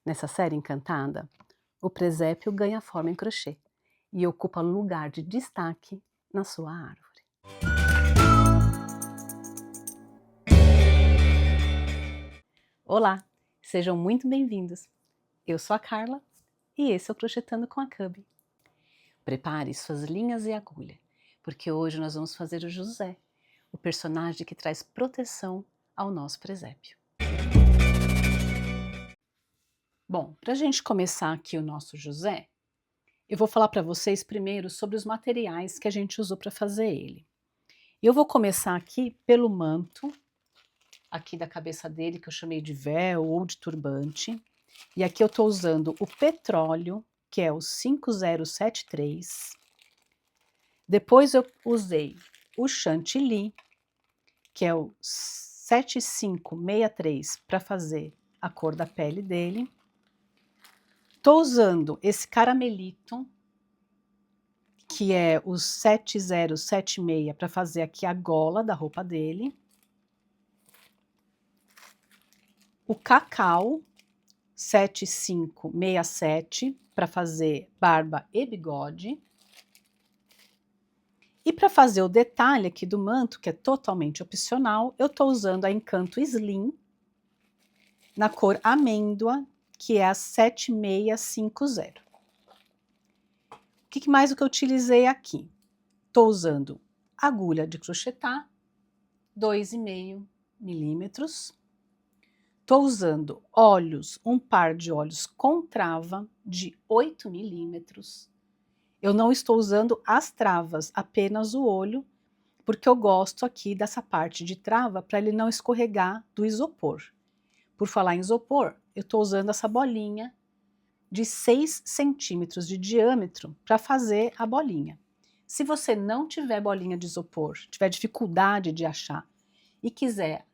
Nessa série encantada, o presépio ganha forma em crochê e ocupa lugar de destaque na sua árvore. Olá, sejam muito bem-vindos. Eu sou a Carla e esse é o Crochetando com a Cub. Prepare suas linhas e agulha, porque hoje nós vamos fazer o José, o personagem que traz proteção ao nosso presépio. Bom, para a gente começar aqui o nosso José, eu vou falar para vocês primeiro sobre os materiais que a gente usou para fazer ele. Eu vou começar aqui pelo manto, aqui da cabeça dele, que eu chamei de véu ou de turbante. E aqui eu estou usando o petróleo, que é o 5073. Depois eu usei o chantilly, que é o 7563, para fazer a cor da pele dele. Estou usando esse caramelito, que é o 7076, para fazer aqui a gola da roupa dele. O cacau 7567, para fazer barba e bigode. E para fazer o detalhe aqui do manto, que é totalmente opcional, eu estou usando a Encanto Slim, na cor amêndoa, que é a 7650. O que mais que eu utilizei aqui? Estou usando agulha de crochetar, 2,5 milímetros. Estou usando olhos, um par de olhos com trava de 8 milímetros. Eu não estou usando as travas, apenas o olho, porque eu gosto aqui dessa parte de trava para ele não escorregar do isopor. Por falar em isopor, eu estou usando essa bolinha de 6 centímetros de diâmetro para fazer a bolinha. Se você não tiver bolinha de isopor, tiver dificuldade de achar e quiser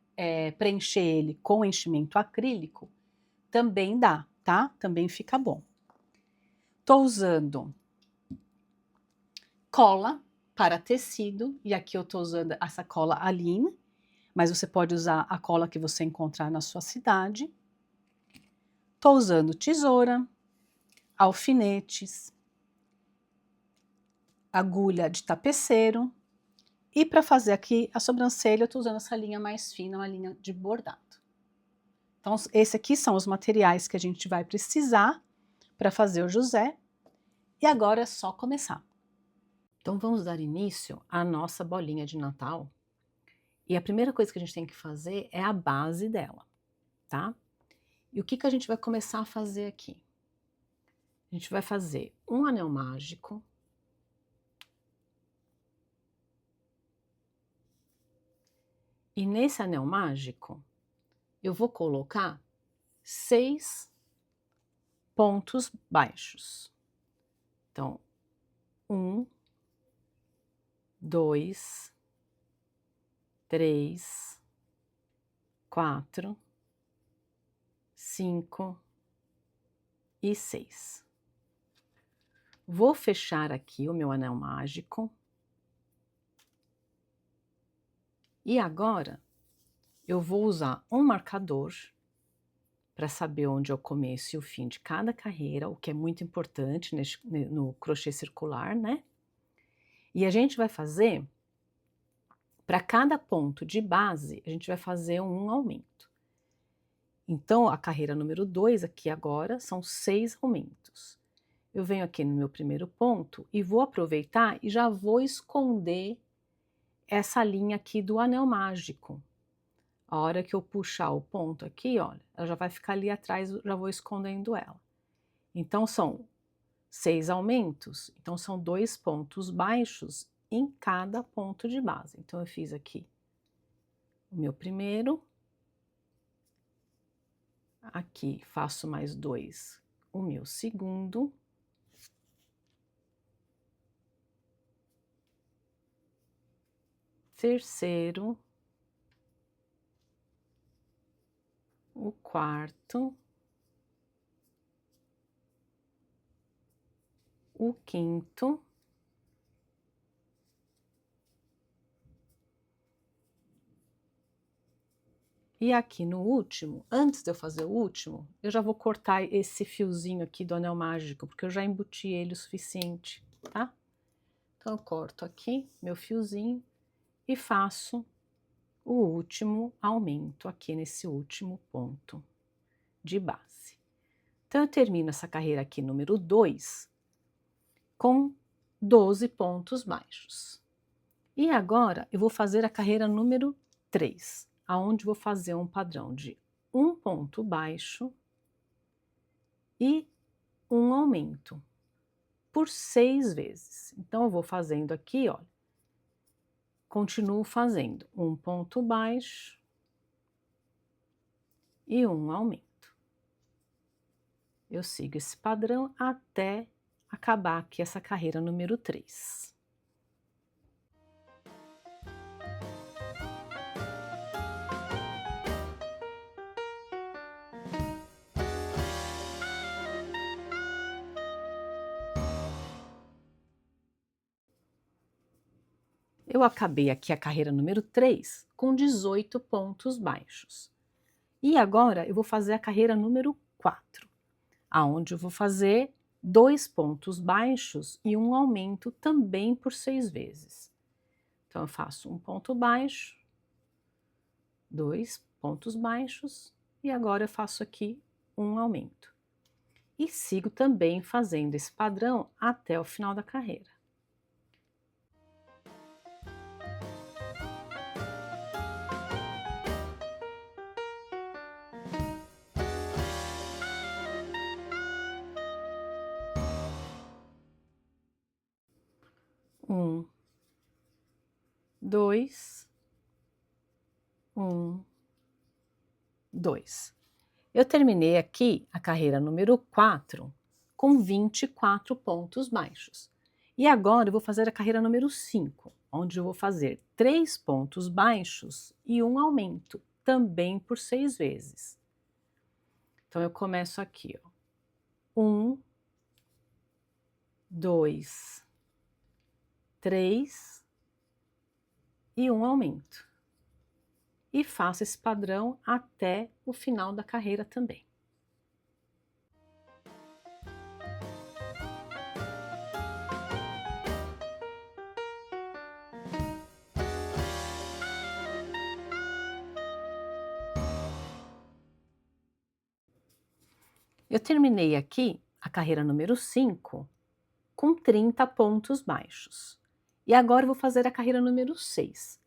preencher ele com enchimento acrílico, também dá, tá? Também fica bom. Estou usando cola para tecido, e aqui eu estou usando essa cola Aline, mas você pode usar a cola que você encontrar na sua cidade. Estou usando tesoura, alfinetes, agulha de tapeceiro, e para fazer aqui a sobrancelha eu estou usando essa linha mais fina, uma linha de bordado. Então esses aqui são os materiais que a gente vai precisar para fazer o José, e agora é só começar. Então vamos dar início à nossa bolinha de Natal. E a primeira coisa que a gente tem que fazer é a base dela, tá? E o que a gente vai começar a fazer aqui? A gente vai fazer um anel mágico. E nesse anel mágico, eu vou colocar 6 pontos baixos. Então, 1, 2, 3, 4, 5 e 6. Vou fechar aqui o meu anel mágico. E agora, eu vou usar um marcador para saber onde é o começo e o fim de cada carreira, o que é muito importante no crochê circular, né? E a gente vai fazer, para cada ponto de base, a gente vai fazer um aumento. Então, a carreira número 2 aqui agora são 6 aumentos. Eu venho aqui no meu primeiro ponto e vou aproveitar e já vou esconder essa linha aqui do anel mágico. A hora que eu puxar o ponto aqui, olha, ela já vai ficar ali atrás, já vou escondendo ela. Então, são 6 aumentos, então são 2 pontos baixos em cada ponto de base. Então, eu fiz aqui o meu primeiro, aqui faço mais 2, o meu segundo, terceiro, o quarto, o quinto, E aqui no último, antes de eu fazer o último, eu já vou cortar esse fiozinho aqui do anel mágico, porque eu já embuti ele o suficiente, tá? Então eu corto aqui meu fiozinho e faço o último aumento aqui nesse último ponto de base. Então eu termino essa carreira aqui número 2 com 12 pontos baixos. E agora eu vou fazer a carreira número 3, aonde vou fazer um padrão de um ponto baixo e um aumento por 6 vezes. Então eu vou fazendo aqui, olha, continuo fazendo um ponto baixo e um aumento. Eu sigo esse padrão até acabar aqui essa carreira número 3. Eu acabei aqui a carreira número 3 com 18 pontos baixos. E agora eu vou fazer a carreira número 4, aonde eu vou fazer 2 pontos baixos e um aumento também por 6 vezes. Então eu faço um ponto baixo, 2 pontos baixos e agora eu faço aqui um aumento. E sigo também fazendo esse padrão até o final da carreira. Um, 2, 1, 2. Eu terminei aqui a carreira número 4 com 24 pontos baixos. E agora eu vou fazer a carreira número 5, onde eu vou fazer 3 pontos baixos e um aumento, também por 6 vezes. Então eu começo aqui, ó. 1, 2, 3 e um aumento. E faço esse padrão até o final da carreira também. Eu terminei aqui a carreira número 5 com 30 pontos baixos. E agora eu vou fazer a carreira número 6,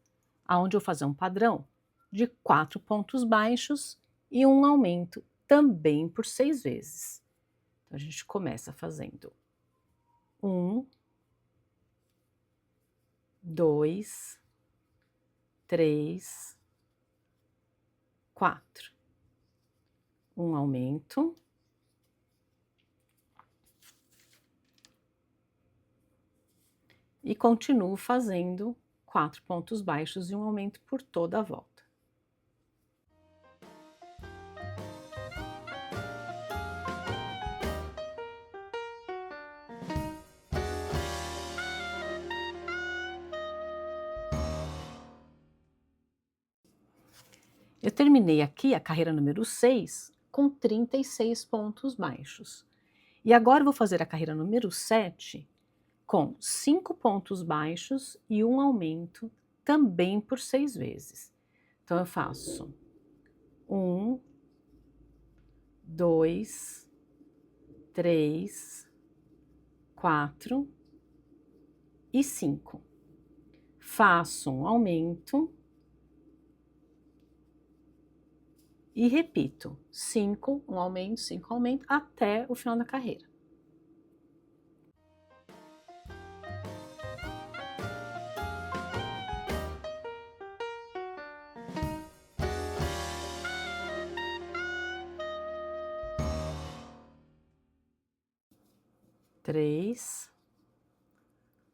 aonde eu vou fazer um padrão de 4 pontos baixos e um aumento também por 6 vezes. Então a gente começa fazendo 1, 2, 3, 4. Um aumento. E continuo fazendo 4 pontos baixos e um aumento por toda a volta. Eu terminei aqui a carreira número 6 com 36 pontos baixos. E agora eu vou fazer a carreira número 7 com 5 pontos baixos e um aumento também por 6 vezes. Então eu faço 1, 2, 3, 4 e 5. Faço um aumento e repito 5, um aumento, 5 aumento, até o final da carreira. Três,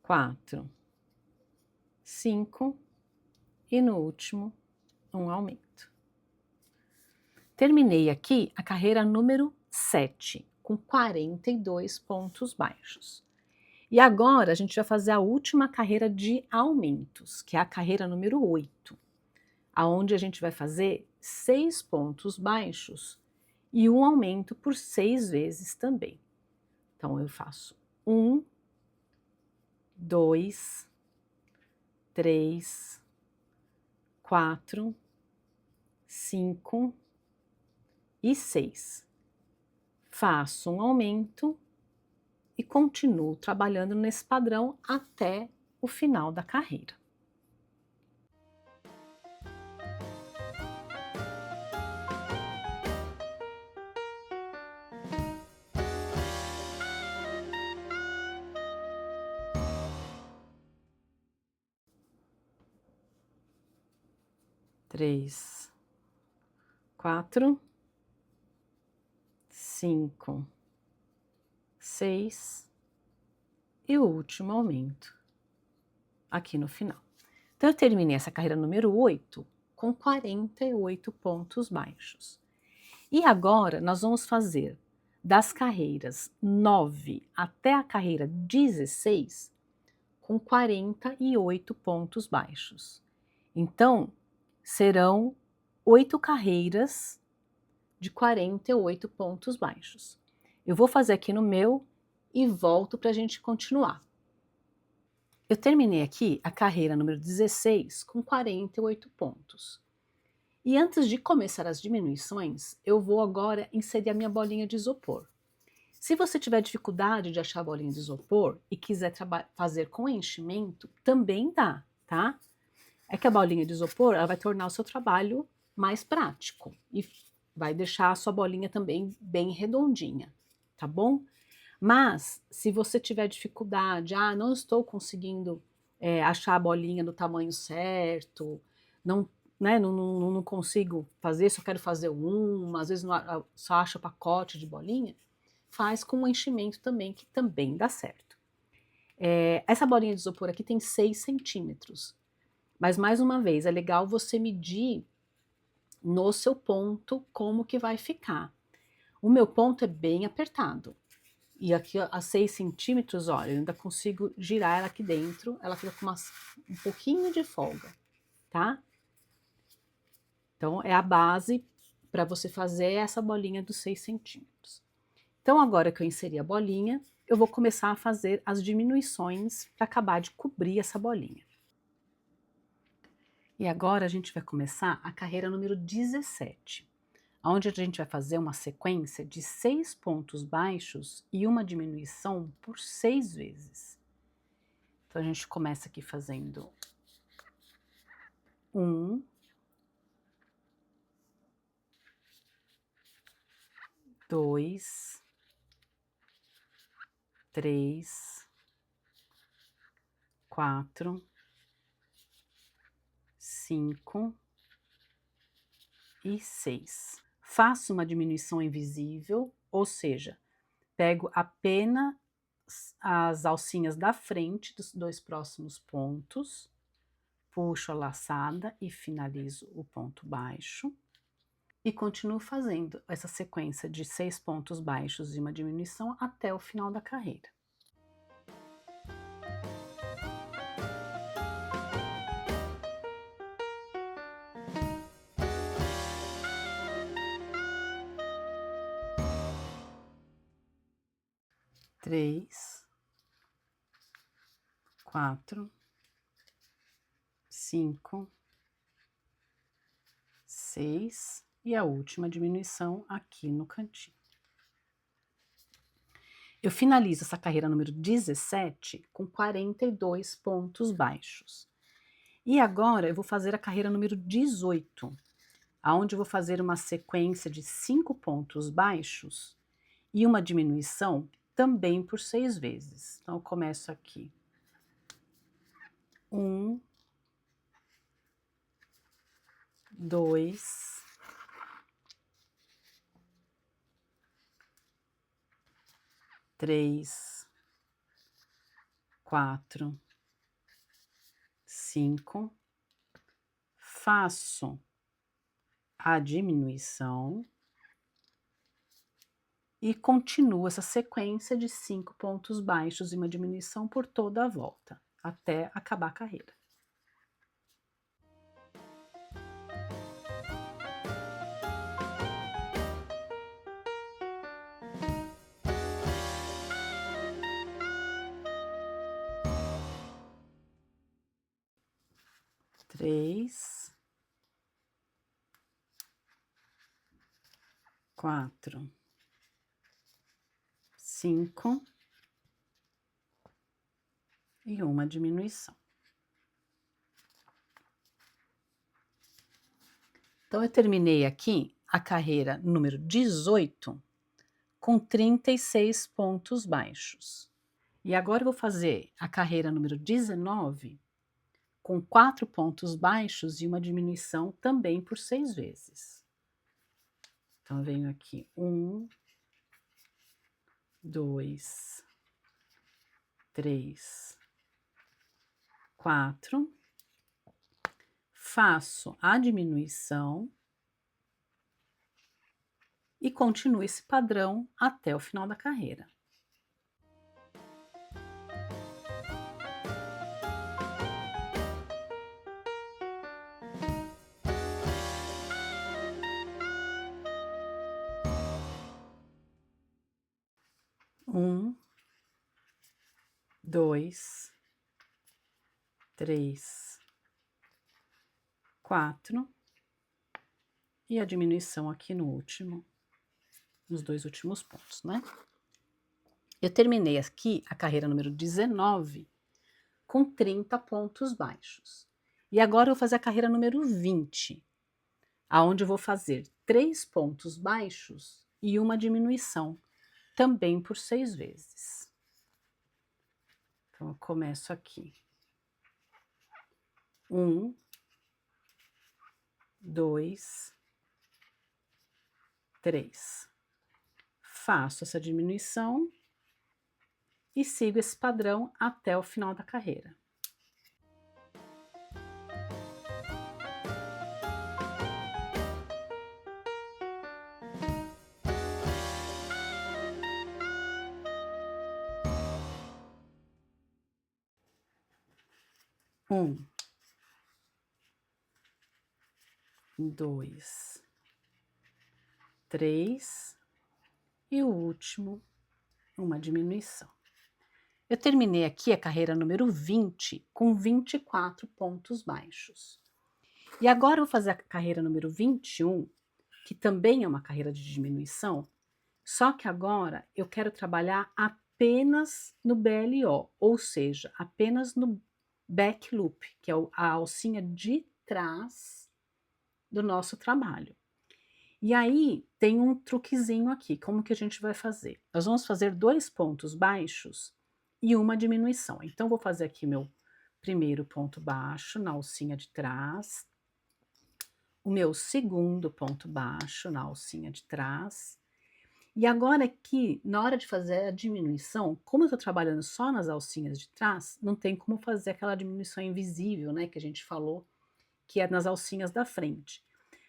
4, 5 e no último um aumento. Terminei aqui a carreira número 7 com 42 pontos baixos. E agora a gente vai fazer a última carreira de aumentos, que é a carreira número 8, aonde a gente vai fazer 6 pontos baixos e um aumento por 6 vezes também. Então, eu faço 1, 2, 3, 4, 5 e 6. Faço um aumento e continuo trabalhando nesse padrão até o final da carreira. Três, 4, 5, 6 e o último aumento aqui no final. Então, eu terminei essa carreira número 8 com 48 pontos baixos. E agora nós vamos fazer das carreiras 9 até a carreira 16 com 48 pontos baixos. Então, serão 8 carreiras de 48 pontos baixos. Eu vou fazer aqui no meu e volto para a gente continuar. Eu terminei aqui a carreira número 16 com 48 pontos. E antes de começar as diminuições, eu vou agora inserir a minha bolinha de isopor. Se você tiver dificuldade de achar a bolinha de isopor e quiser fazer com enchimento, também dá, tá? É que a bolinha de isopor ela vai tornar o seu trabalho mais prático e vai deixar a sua bolinha também bem redondinha, tá bom? Mas, se você tiver dificuldade, não estou conseguindo achar a bolinha do tamanho certo, não, né, não consigo fazer, só quero fazer uma, às vezes só acho o pacote de bolinha, faz com um enchimento também, que também dá certo. Essa bolinha de isopor aqui tem 6 centímetros, mas mais uma vez, é legal você medir no seu ponto como que vai ficar. O meu ponto é bem apertado. E aqui a 6 centímetros, olha, eu ainda consigo girar ela aqui dentro, ela fica com um pouquinho de folga, tá? Então, é a base para você fazer essa bolinha dos 6 centímetros. Então, agora que eu inseri a bolinha, eu vou começar a fazer as diminuições para acabar de cobrir essa bolinha. E agora a gente vai começar a carreira número 17. Onde a gente vai fazer uma sequência de 6 pontos baixos e uma diminuição por 6 vezes. Então, a gente começa aqui fazendo 1, 2, 3, 4, 5 e 6. Faço uma diminuição invisível, ou seja, pego apenas as alcinhas da frente dos 2 próximos pontos, puxo a laçada e finalizo o ponto baixo. E continuo fazendo essa sequência de 6 pontos baixos e uma diminuição até o final da carreira. Três, 4, 5, 6 e a última diminuição aqui no cantinho. Eu finalizo essa carreira número 17 com 42 pontos baixos. E agora eu vou fazer a carreira número 18, aonde eu vou fazer uma sequência de 5 pontos baixos e uma diminuição também por 6 vezes. Então, eu começo aqui. 1, 2, 3, 4, 5. Faço a diminuição e continuo essa sequência de 5 pontos baixos e uma diminuição por toda a volta, até acabar a carreira. 3, 4, 5 e uma diminuição. Então, eu terminei aqui a carreira número 18 com 36 pontos baixos. E agora eu vou fazer a carreira número 19 com 4 pontos baixos e uma diminuição também por 6 vezes. Então, eu venho aqui 1, 2, 3, 4, faço a diminuição e continuo esse padrão até o final da carreira. Um, 2, 3, 4 e a diminuição aqui no último, nos 2 últimos pontos, né? Eu terminei aqui a carreira número 19 com 30 pontos baixos. E agora eu vou fazer a carreira número 20, aonde eu vou fazer 3 pontos baixos e uma diminuição, também por 6 vezes. Então, eu começo aqui. 1, 2, 3. Faço essa diminuição e sigo esse padrão até o final da carreira. Um, 2, 3 e o último, uma diminuição. Eu terminei aqui a carreira número 20 com 24 pontos baixos. E agora eu vou fazer a carreira número 21, que também é uma carreira de diminuição, só que agora eu quero trabalhar apenas no BLO, ou seja, apenas no back loop, que é a alcinha de trás do nosso trabalho. E aí tem um truquezinho aqui, como que a gente vai fazer? Nós vamos fazer 2 pontos baixos e uma diminuição. Então, vou fazer aqui meu primeiro ponto baixo na alcinha de trás, o meu segundo ponto baixo na alcinha de trás. E agora aqui, na hora de fazer a diminuição, como eu estou trabalhando só nas alcinhas de trás, não tem como fazer aquela diminuição invisível, né, que a gente falou, que é nas alcinhas da frente.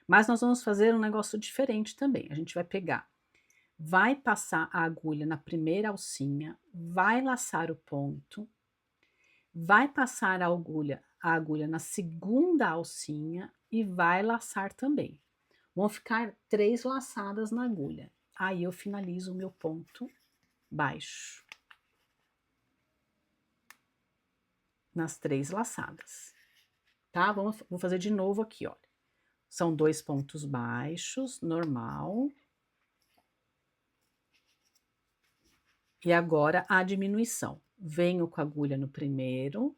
Mas nós vamos fazer um negócio diferente também. A gente vai pegar, vai passar a agulha na primeira alcinha, vai laçar o ponto, vai passar a agulha na segunda alcinha e vai laçar também. Vão ficar 3 laçadas na agulha. Aí eu finalizo o meu ponto baixo nas 3 laçadas, tá? Vou fazer de novo aqui, olha. São 2 pontos baixos, normal. E agora a diminuição. Venho com a agulha no primeiro,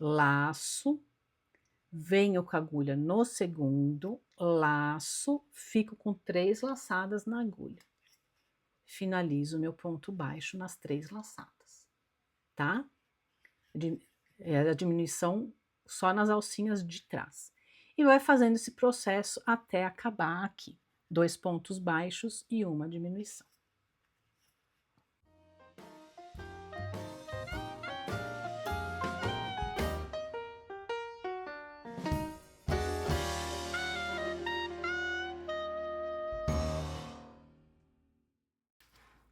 laço, venho com a agulha no segundo, laço, fico com 3 laçadas na agulha. Finalizo meu ponto baixo nas 3 laçadas, tá? A diminuição só nas alcinhas de trás. E vai fazendo esse processo até acabar aqui. 2 pontos baixos e uma diminuição.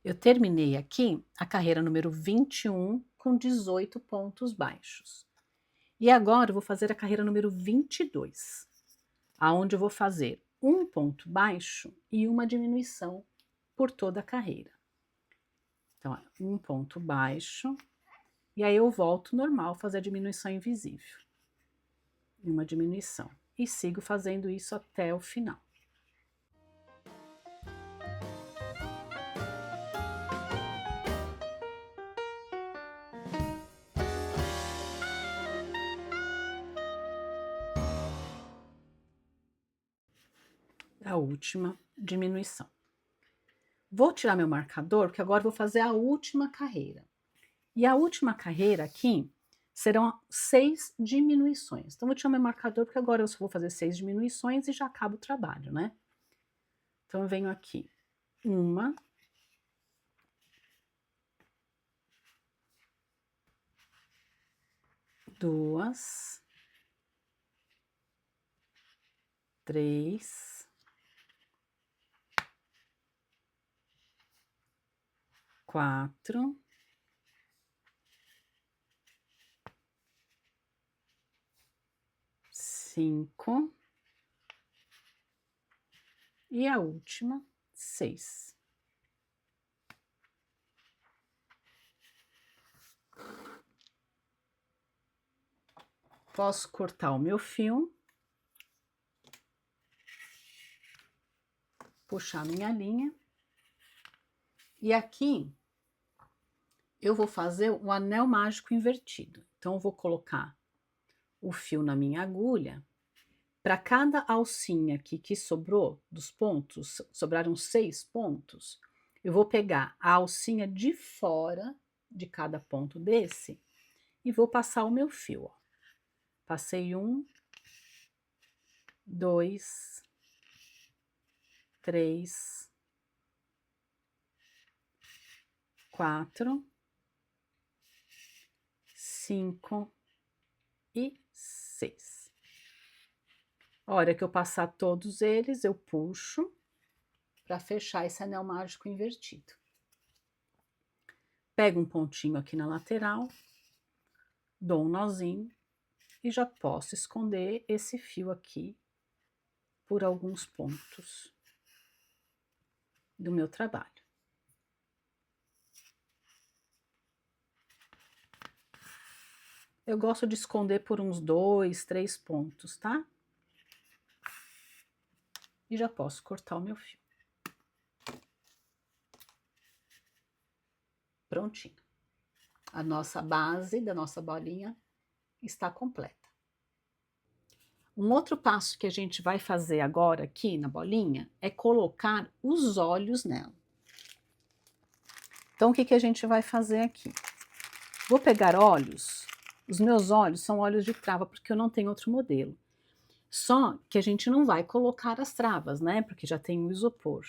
Eu terminei aqui a carreira número 21 com 18 pontos baixos. E agora eu vou fazer a carreira número 22, aonde eu vou fazer um ponto baixo e uma diminuição por toda a carreira. Então, um ponto baixo, e aí eu volto normal, fazer a diminuição invisível. e uma diminuição. E sigo fazendo isso até o final. A última diminuição. Vou tirar meu marcador, porque agora vou fazer a última carreira. E a última carreira aqui serão 6 diminuições. Então, vou tirar meu marcador, porque agora eu só vou fazer 6 diminuições e já acaba o trabalho, né? Então, eu venho aqui. 1, 2, 3, 4, 5 e a última, 6. Posso cortar o meu fio, puxar minha linha, e aqui eu vou fazer um anel mágico invertido. Então, eu vou colocar o fio na minha agulha. Para cada alcinha aqui que sobrou dos pontos, sobraram 6 pontos, eu vou pegar a alcinha de fora de cada ponto desse e vou passar o meu fio, ó. Passei 1, 2, 3, 4, 5 e 6. A hora que eu passar todos eles, eu puxo para fechar esse anel mágico invertido. Pego um pontinho aqui na lateral, dou um nozinho e já posso esconder esse fio aqui por alguns pontos do meu trabalho. Eu gosto de esconder por uns 2, 3 pontos, tá? E já posso cortar o meu fio. Prontinho. A nossa base da nossa bolinha está completa. Um outro passo que a gente vai fazer agora aqui na bolinha é colocar os olhos nela. Então, o que a gente vai fazer aqui? Vou pegar olhos, os meus olhos são olhos de trava, porque eu não tenho outro modelo. Só que a gente não vai colocar as travas, né? Porque já tem o isopor.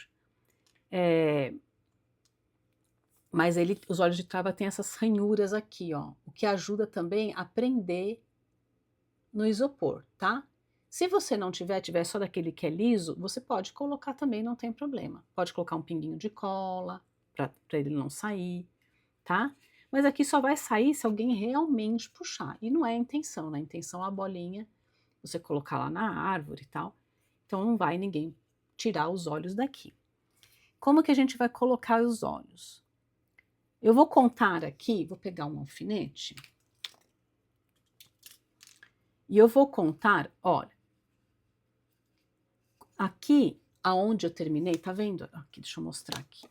Mas os olhos de trava têm essas ranhuras aqui, ó. O que ajuda também a prender no isopor, tá? Se você não tiver só daquele que é liso, você pode colocar também, não tem problema. Pode colocar um pinguinho de cola, para ele não sair, tá? Mas aqui só vai sair se alguém realmente puxar. E não é a intenção, né? A intenção é a bolinha, você colocar lá na árvore e tal. Então não vai ninguém tirar os olhos daqui. Como que a gente vai colocar os olhos? Eu vou contar aqui, vou pegar um alfinete. E eu vou contar, olha. Aqui, aonde eu terminei, tá vendo? Aqui, deixa eu mostrar aqui.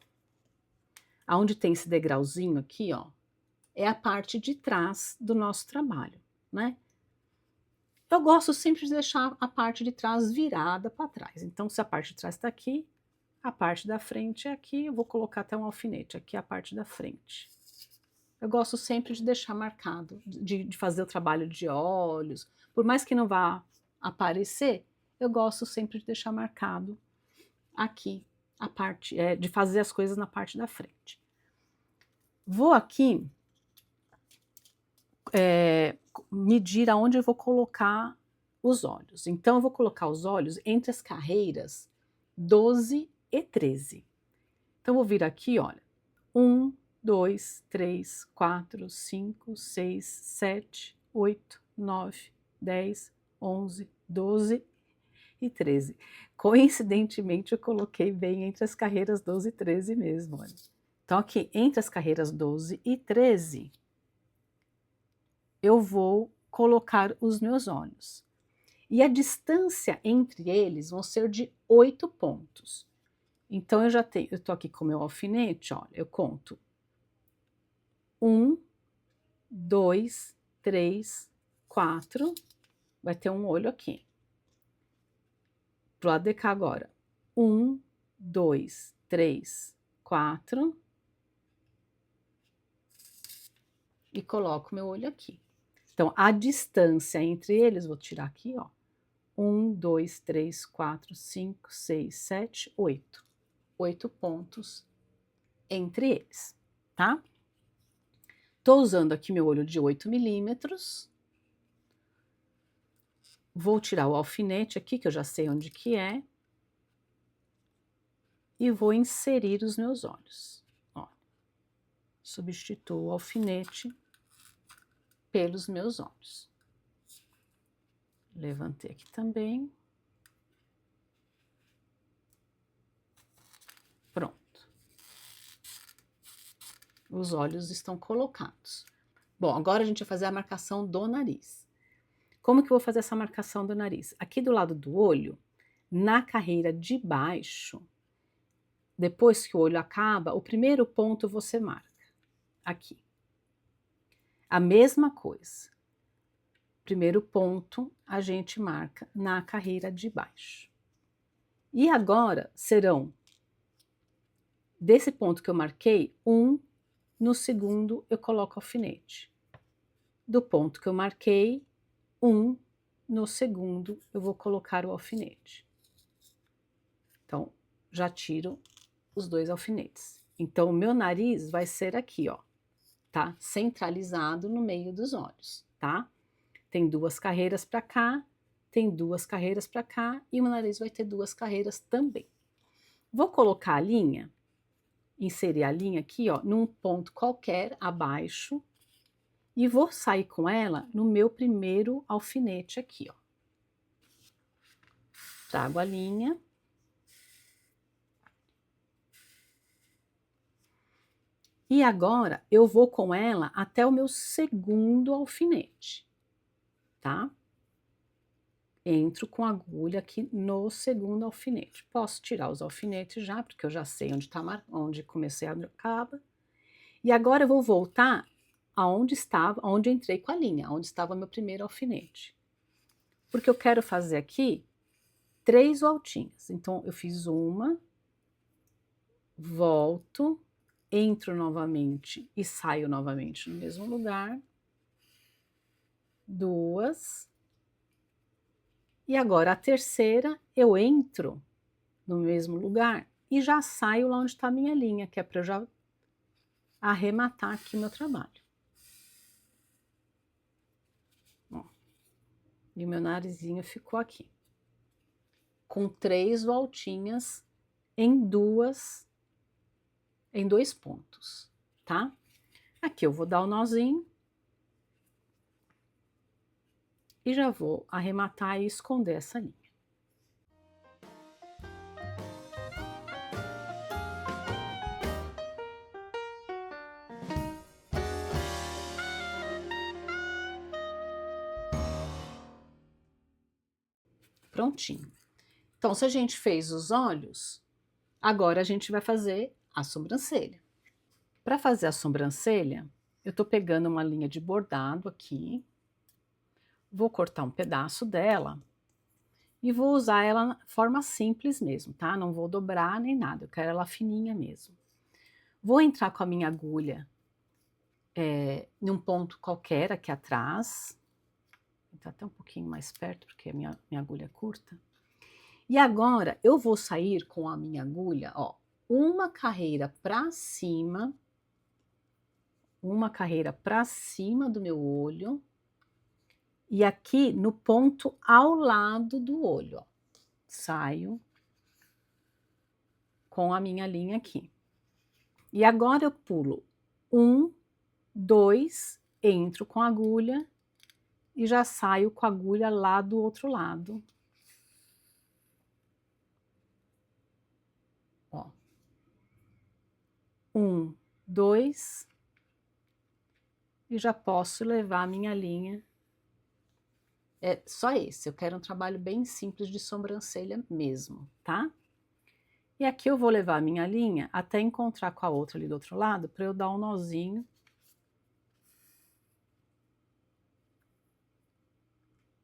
Aonde tem esse degrauzinho aqui, ó, é a parte de trás do nosso trabalho, né? Eu gosto sempre de deixar a parte de trás virada para trás. Então, se a parte de trás está aqui, a parte da frente é aqui, eu vou colocar até um alfinete, aqui é a parte da frente. Eu gosto sempre de deixar marcado, de fazer o trabalho de olhos, por mais que não vá aparecer, eu gosto sempre de deixar marcado aqui a parte, de fazer as coisas na parte da frente. Vou aqui medir aonde eu vou colocar os olhos. Então, eu vou colocar os olhos entre as carreiras 12 e 13. Então, eu vou vir aqui, olha, 1, 2, 3, 4, 5, 6, 7, 8, 9, 10, 11, 12 e 13. Coincidentemente, eu coloquei bem entre as carreiras 12 e 13 mesmo, olha. Então, aqui, entre as carreiras 12 e 13, eu vou colocar os meus olhos. E a distância entre eles vão ser de 8 pontos. Então, eu tô aqui com o meu alfinete, olha, eu conto 1, 2, 3, 4, vai ter um olho aqui. Pro lado de cá agora. 1, 2, 3, 4. E coloco meu olho aqui. Então, a distância entre eles, vou tirar aqui, ó. 1, 2, 3, 4, 5, 6, 7, 8. 8 pontos entre eles, tá? Tô usando aqui meu olho de 8 milímetros. Vou tirar o alfinete aqui, que eu já sei onde que é. E vou inserir os meus olhos. Ó, substituo o alfinete pelos meus olhos. Levantei aqui também. Pronto. Os olhos estão colocados. Bom, agora a gente vai fazer a marcação do nariz. Como que eu vou fazer essa marcação do nariz? Aqui do lado do olho, na carreira de baixo, depois que o olho acaba, o primeiro ponto você marca. Aqui. A mesma coisa. Primeiro ponto a gente marca na carreira de baixo. E agora serão, desse ponto que eu marquei, no segundo eu coloco alfinete. Do ponto que eu marquei, no segundo eu vou colocar o alfinete. Então, já tiro os 2 alfinetes. Então, o meu nariz vai ser aqui, ó, tá? Centralizado no meio dos olhos, tá? Tem 2 carreiras para cá, tem 2 carreiras para cá e o meu nariz vai ter 2 carreiras também. Vou colocar a linha, inserir a linha aqui, ó, num ponto qualquer abaixo e vou sair com ela no meu primeiro alfinete aqui, ó. Trago a linha. E agora eu vou com ela até o meu segundo alfinete, tá? Entro com a agulha aqui no segundo alfinete. Posso tirar os alfinetes já, porque eu já sei onde tá, onde comecei a acaba. E agora eu vou voltar aonde estava, onde eu entrei com a linha, onde estava meu primeiro alfinete. Porque eu quero fazer aqui 3 voltinhas. Então, eu fiz uma, volto, entro novamente e saio novamente no mesmo lugar. 2. E agora a terceira, eu entro no mesmo lugar e já saio lá onde está a minha linha, que é para eu já arrematar aqui meu trabalho. Ó, e o meu narizinho ficou aqui. Com 3 voltinhas em 2 pontos, tá? Aqui eu vou dar o nozinho. E já vou arrematar e esconder essa linha. Prontinho. Então, se a gente fez os olhos, agora a gente vai fazer a sobrancelha. Para fazer a sobrancelha, eu tô pegando uma linha de bordado aqui, vou cortar um pedaço dela e vou usar ela na forma simples mesmo, tá? Não vou dobrar nem nada, eu quero ela fininha mesmo. Vou entrar com a minha agulha num ponto qualquer aqui atrás, tá até um pouquinho mais perto porque a minha agulha é curta. E agora eu vou sair com a minha agulha, ó, uma carreira para cima do meu olho e aqui no ponto ao lado do olho, ó. Saio com a minha linha aqui. E agora eu pulo 1, 2, entro com a agulha e já saio com a agulha lá do outro lado. Ó. 1, 2, e já posso levar a minha linha É só esse, eu quero um trabalho bem simples de sobrancelha mesmo, tá? E aqui eu vou levar a minha linha até encontrar com a outra ali do outro lado, para eu dar um nozinho.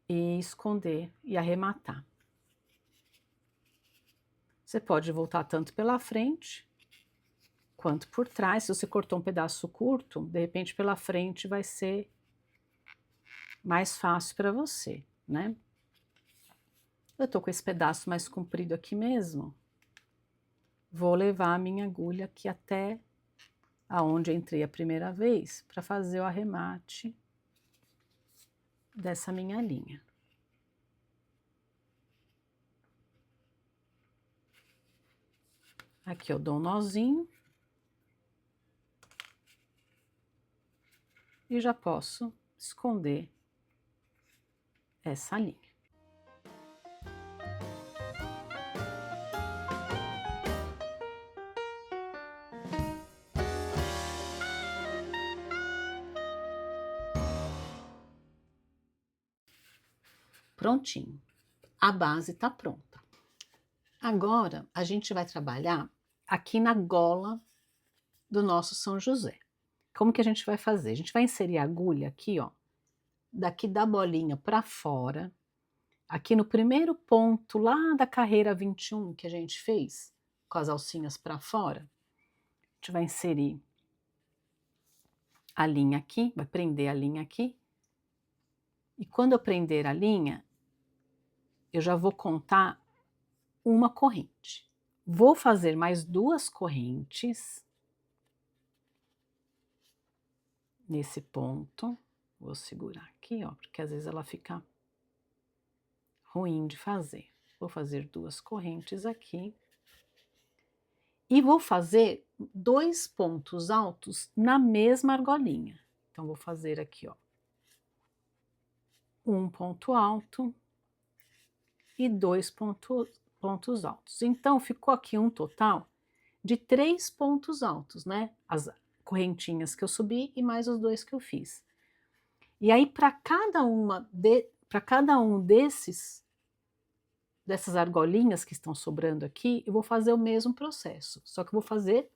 E esconder e arrematar. Você pode voltar tanto pela frente, quanto por trás. Se você cortou um pedaço curto, de repente pela frente vai ser mais fácil para você, né? Eu tô com esse pedaço mais comprido aqui mesmo. Vou levar a minha agulha aqui até aonde eu entrei a primeira vez, para fazer o arremate dessa minha linha. Aqui eu dou um nozinho. E já posso esconder essa linha. Prontinho. A base tá pronta. Agora, a gente vai trabalhar aqui na gola do nosso São José. Como que a gente vai fazer? A gente vai inserir a agulha aqui, ó, daqui da bolinha para fora, aqui no primeiro ponto lá da carreira 21 que a gente fez, com as alcinhas para fora. A gente vai inserir a linha aqui, vai prender a linha aqui. E quando eu prender a linha, eu já vou contar uma corrente. Vou fazer mais 2 correntes nesse ponto. Vou segurar aqui, ó, porque às vezes ela fica ruim de fazer. Vou fazer 2 correntes aqui. E vou fazer 2 pontos altos na mesma argolinha. Então, vou fazer aqui, ó, um ponto alto e 2 pontos altos. Então, ficou aqui um total de 3 pontos altos, né? As correntinhas que eu subi e mais os 2 que eu fiz. E aí, para cada um dessas argolinhas que estão sobrando aqui, eu vou fazer o mesmo processo, só que eu vou fazer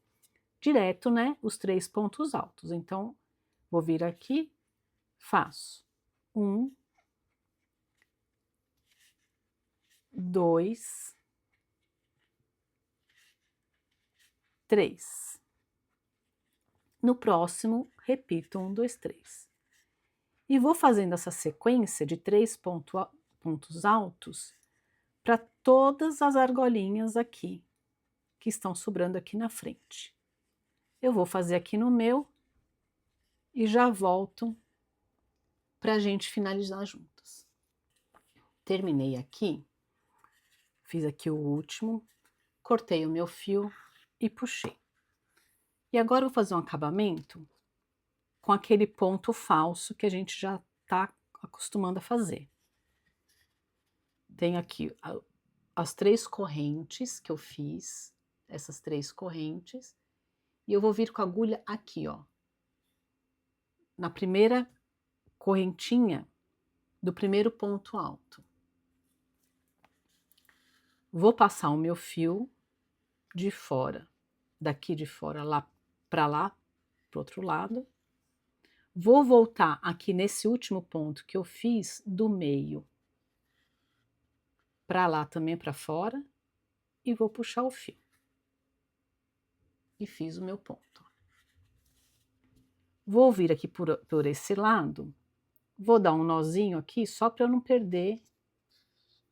direto, né, os 3 pontos altos. Então, vou vir aqui, faço 1, 2, 3. No próximo, repito 1, 2, 3. E vou fazendo essa sequência de 3 pontos altos para todas as argolinhas aqui, que estão sobrando aqui na frente. Eu vou fazer aqui no meu e já volto para a gente finalizar juntas. Terminei aqui, fiz aqui o último, cortei o meu fio e puxei. E agora eu vou fazer um acabamento com aquele ponto falso que a gente já está acostumando a fazer. Tenho aqui as 3 correntes que eu fiz, essas 3 correntes, e eu vou vir com a agulha aqui, ó, na primeira correntinha do primeiro ponto alto. Vou passar o meu fio de fora, daqui de fora lá, para o outro lado. Vou voltar aqui nesse último ponto que eu fiz do meio para lá também para fora e vou puxar o fio. E fiz o meu ponto. Vou vir aqui por esse lado, vou dar um nozinho aqui só para eu não perder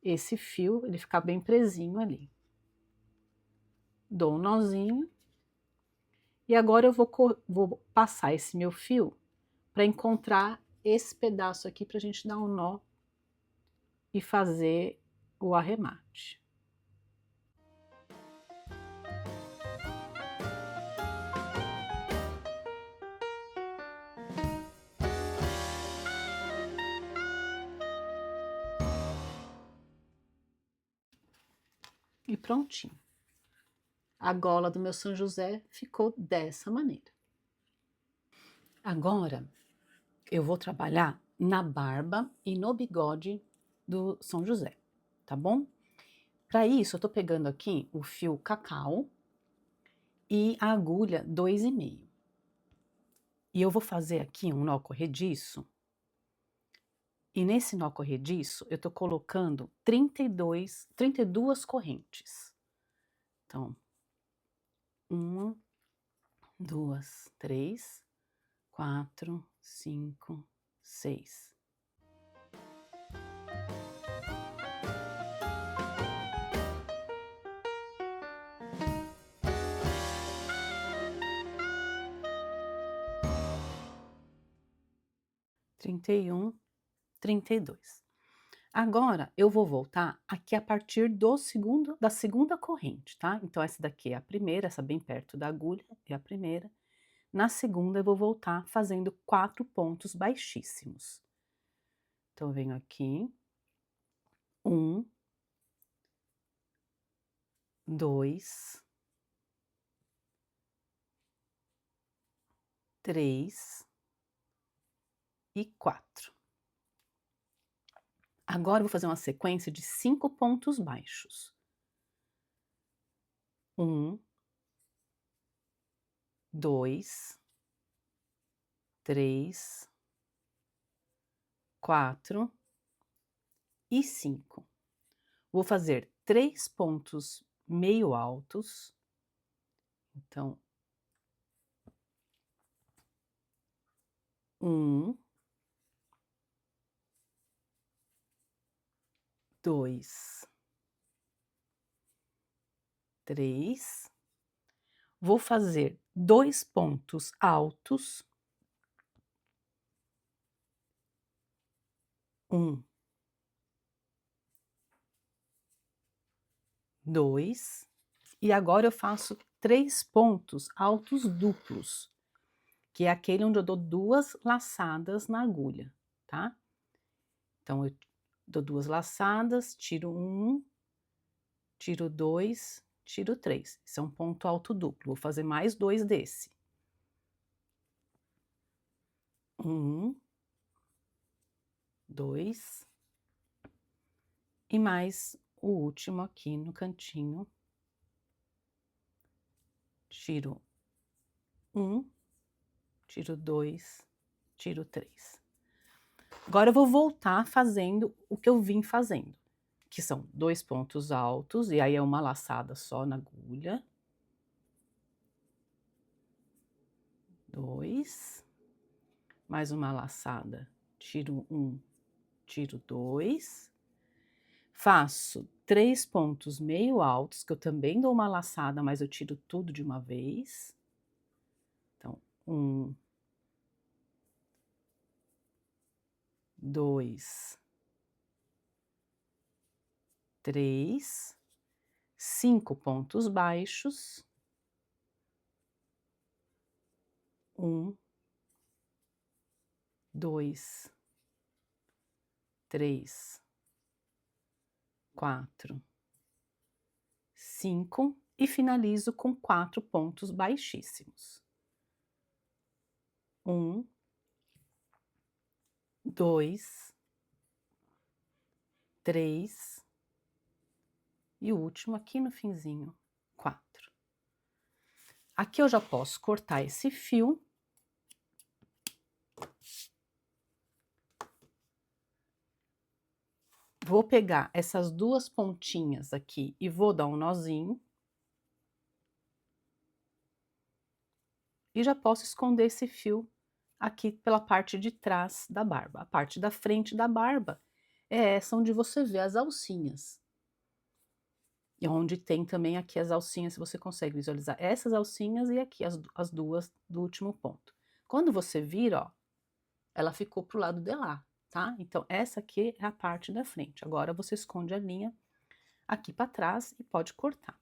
esse fio, ele ficar bem presinho ali. Dou um nozinho e agora eu vou passar esse meu fio para encontrar esse pedaço aqui para a gente dar um nó e fazer o arremate. E prontinho. A gola do meu São José ficou dessa maneira. Agora, eu vou trabalhar na barba e no bigode do São José, tá bom? Para isso, eu tô pegando aqui o fio cacau e a agulha 2,5. E eu vou fazer aqui um nó corrediço. E nesse nó corrediço, eu tô colocando 32 correntes. Então, 1, 2, 3, 4, 5, 6. Trinta e um, 32. Agora, eu vou voltar aqui a partir da segunda corrente, tá? Então, essa daqui é a primeira, essa bem perto da agulha é a primeira. Na segunda, eu vou voltar fazendo 4 pontos baixíssimos. Então, eu venho aqui. 1, 2, 3 e 4. Agora, eu vou fazer uma sequência de 5 pontos baixos. 1, 2, 3, 4 e 5. Vou fazer 3 pontos meio altos. Então, 1, 2, 3. Vou fazer 2 pontos altos. 1, 2. E agora eu faço 3 pontos altos duplos, que é aquele onde eu dou 2 laçadas na agulha, tá? Então, eu dou 2 laçadas, tiro 1, tiro 2, tiro 3. Isso é um ponto alto duplo. Vou fazer mais 2 desse. 1, 2. E mais o último aqui no cantinho. Tiro 1, tiro 2, tiro 3. Agora eu vou voltar fazendo o que eu vim fazendo, que são 2 pontos altos, e aí é uma laçada só na agulha. 2. Mais uma laçada, tiro 1, tiro 2. Faço 3 pontos meio altos, que eu também dou uma laçada, mas eu tiro tudo de uma vez. Então, 1, 2, 3, 5 pontos baixos. 1, 2, 3, 4, 5 e finalizo com 4 pontos baixíssimos. 1, 2, 3 e o último aqui no finzinho, 4. Aqui eu já posso cortar esse fio. Vou pegar essas 2 pontinhas aqui e vou dar um nozinho. E já posso esconder esse fio aqui pela parte de trás da barba. A parte da frente da barba é essa onde você vê as alcinhas. E onde tem também aqui as alcinhas, se você consegue visualizar essas alcinhas e aqui as duas do último ponto. Quando você vira, ó, ela ficou pro lado de lá, tá? Então, essa aqui é a parte da frente. Agora, você esconde a linha aqui para trás e pode cortar.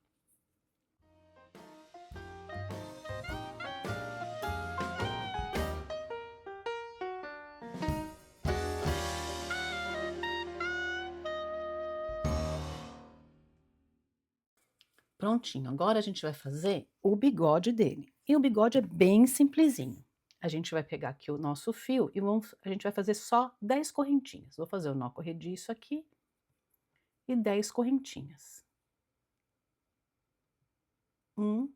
Prontinho, agora a gente vai fazer o bigode dele. E o bigode é bem simplesinho. a gente vai pegar aqui o nosso fio e a gente vai fazer só 10 correntinhas. Vou fazer o nó corrediço aqui e 10 correntinhas. 1,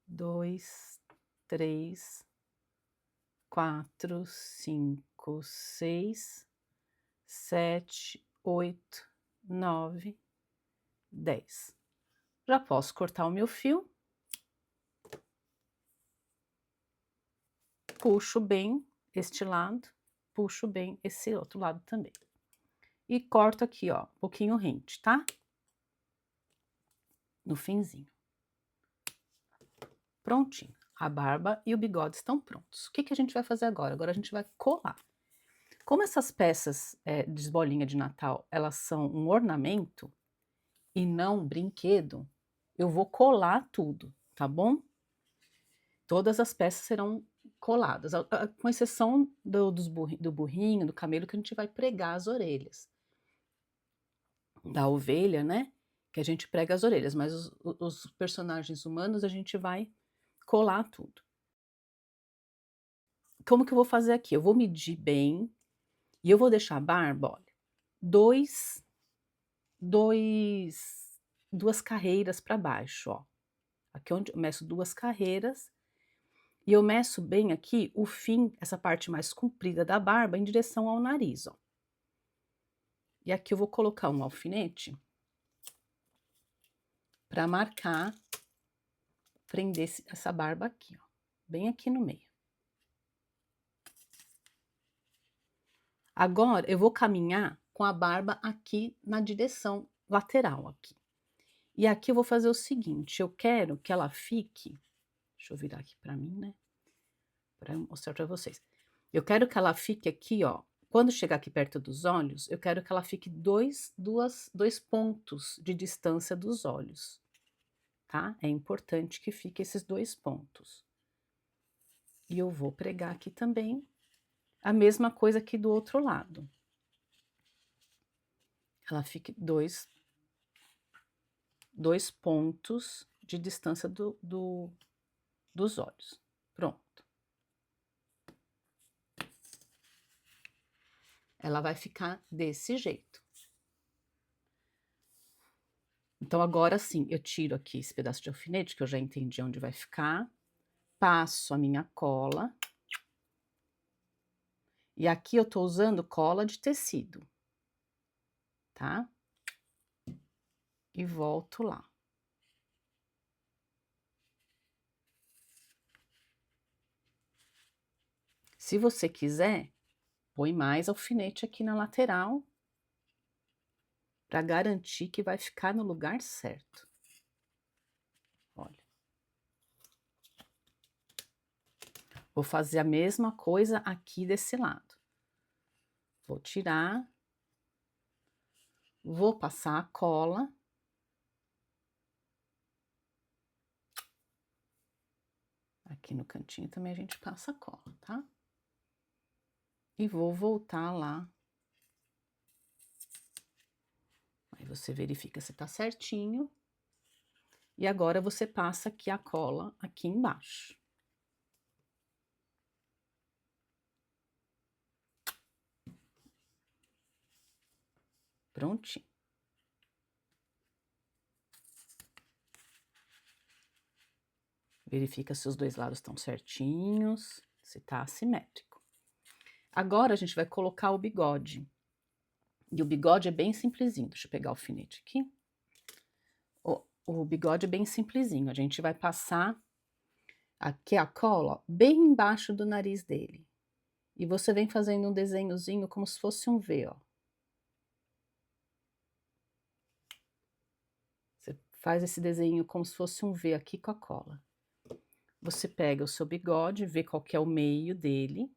2, 3, 4, 5, 6, 7, 8, 9, 10. Já posso cortar o meu fio. Puxo bem este lado, puxo bem esse outro lado também. E corto aqui, ó, um pouquinho rente, tá? No finzinho. Prontinho. A barba e o bigode estão prontos. O que que a gente vai fazer agora? Agora a gente vai colar. Como essas peças de bolinha de Natal, elas são um ornamento e não um brinquedo, eu vou colar tudo, tá bom? Todas as peças serão coladas, com exceção do burrinho, do camelo, que a gente vai pregar as orelhas. Da ovelha, né? Que a gente prega as orelhas, mas os personagens humanos a gente vai colar tudo. Como que eu vou fazer aqui? Eu vou medir bem e eu vou deixar a barba, olha, duas carreiras para baixo, ó. Aqui onde eu meço 2 carreiras e eu meço bem aqui o fim, essa parte mais comprida da barba, em direção ao nariz, ó. E aqui eu vou colocar um alfinete para marcar, prender essa barba aqui, ó, bem aqui no meio. Agora eu vou caminhar com a barba aqui na direção lateral aqui. E aqui eu vou fazer o seguinte, eu quero que ela fique, deixa eu virar aqui para mim, né, para mostrar para vocês. Eu quero que ela fique aqui, ó, quando chegar aqui perto dos olhos, eu quero que ela fique dois pontos de distância dos olhos, tá? É importante que fique esses 2 pontos. E eu vou pregar aqui também a mesma coisa aqui do outro lado. Ela fique dois pontos de distância dos olhos. Pronto. Ela vai ficar desse jeito. Então, agora sim, eu tiro aqui esse pedaço de alfinete, que eu já entendi onde vai ficar, passo a minha cola, e aqui eu tô usando cola de tecido, tá? E volto lá. Se você quiser, põe mais alfinete aqui na lateral, para garantir que vai ficar no lugar certo. Olha. Vou fazer a mesma coisa aqui desse lado. Vou tirar, vou passar a cola. Aqui no cantinho também a gente passa a cola, tá? E vou voltar lá. Aí você verifica se tá certinho. E agora você passa aqui a cola aqui embaixo. Prontinho. Verifica se os 2 lados estão certinhos, se tá assimétrico. Agora a gente vai colocar o bigode. E o bigode é bem simplesinho. Deixa eu pegar o alfinete aqui. O bigode é bem simplesinho. A gente vai passar aqui a cola, ó, bem embaixo do nariz dele. E você vem fazendo um desenhozinho como se fosse um V, ó. Você faz esse desenho como se fosse um V aqui com a cola. Você pega o seu bigode, vê qual que é o meio dele.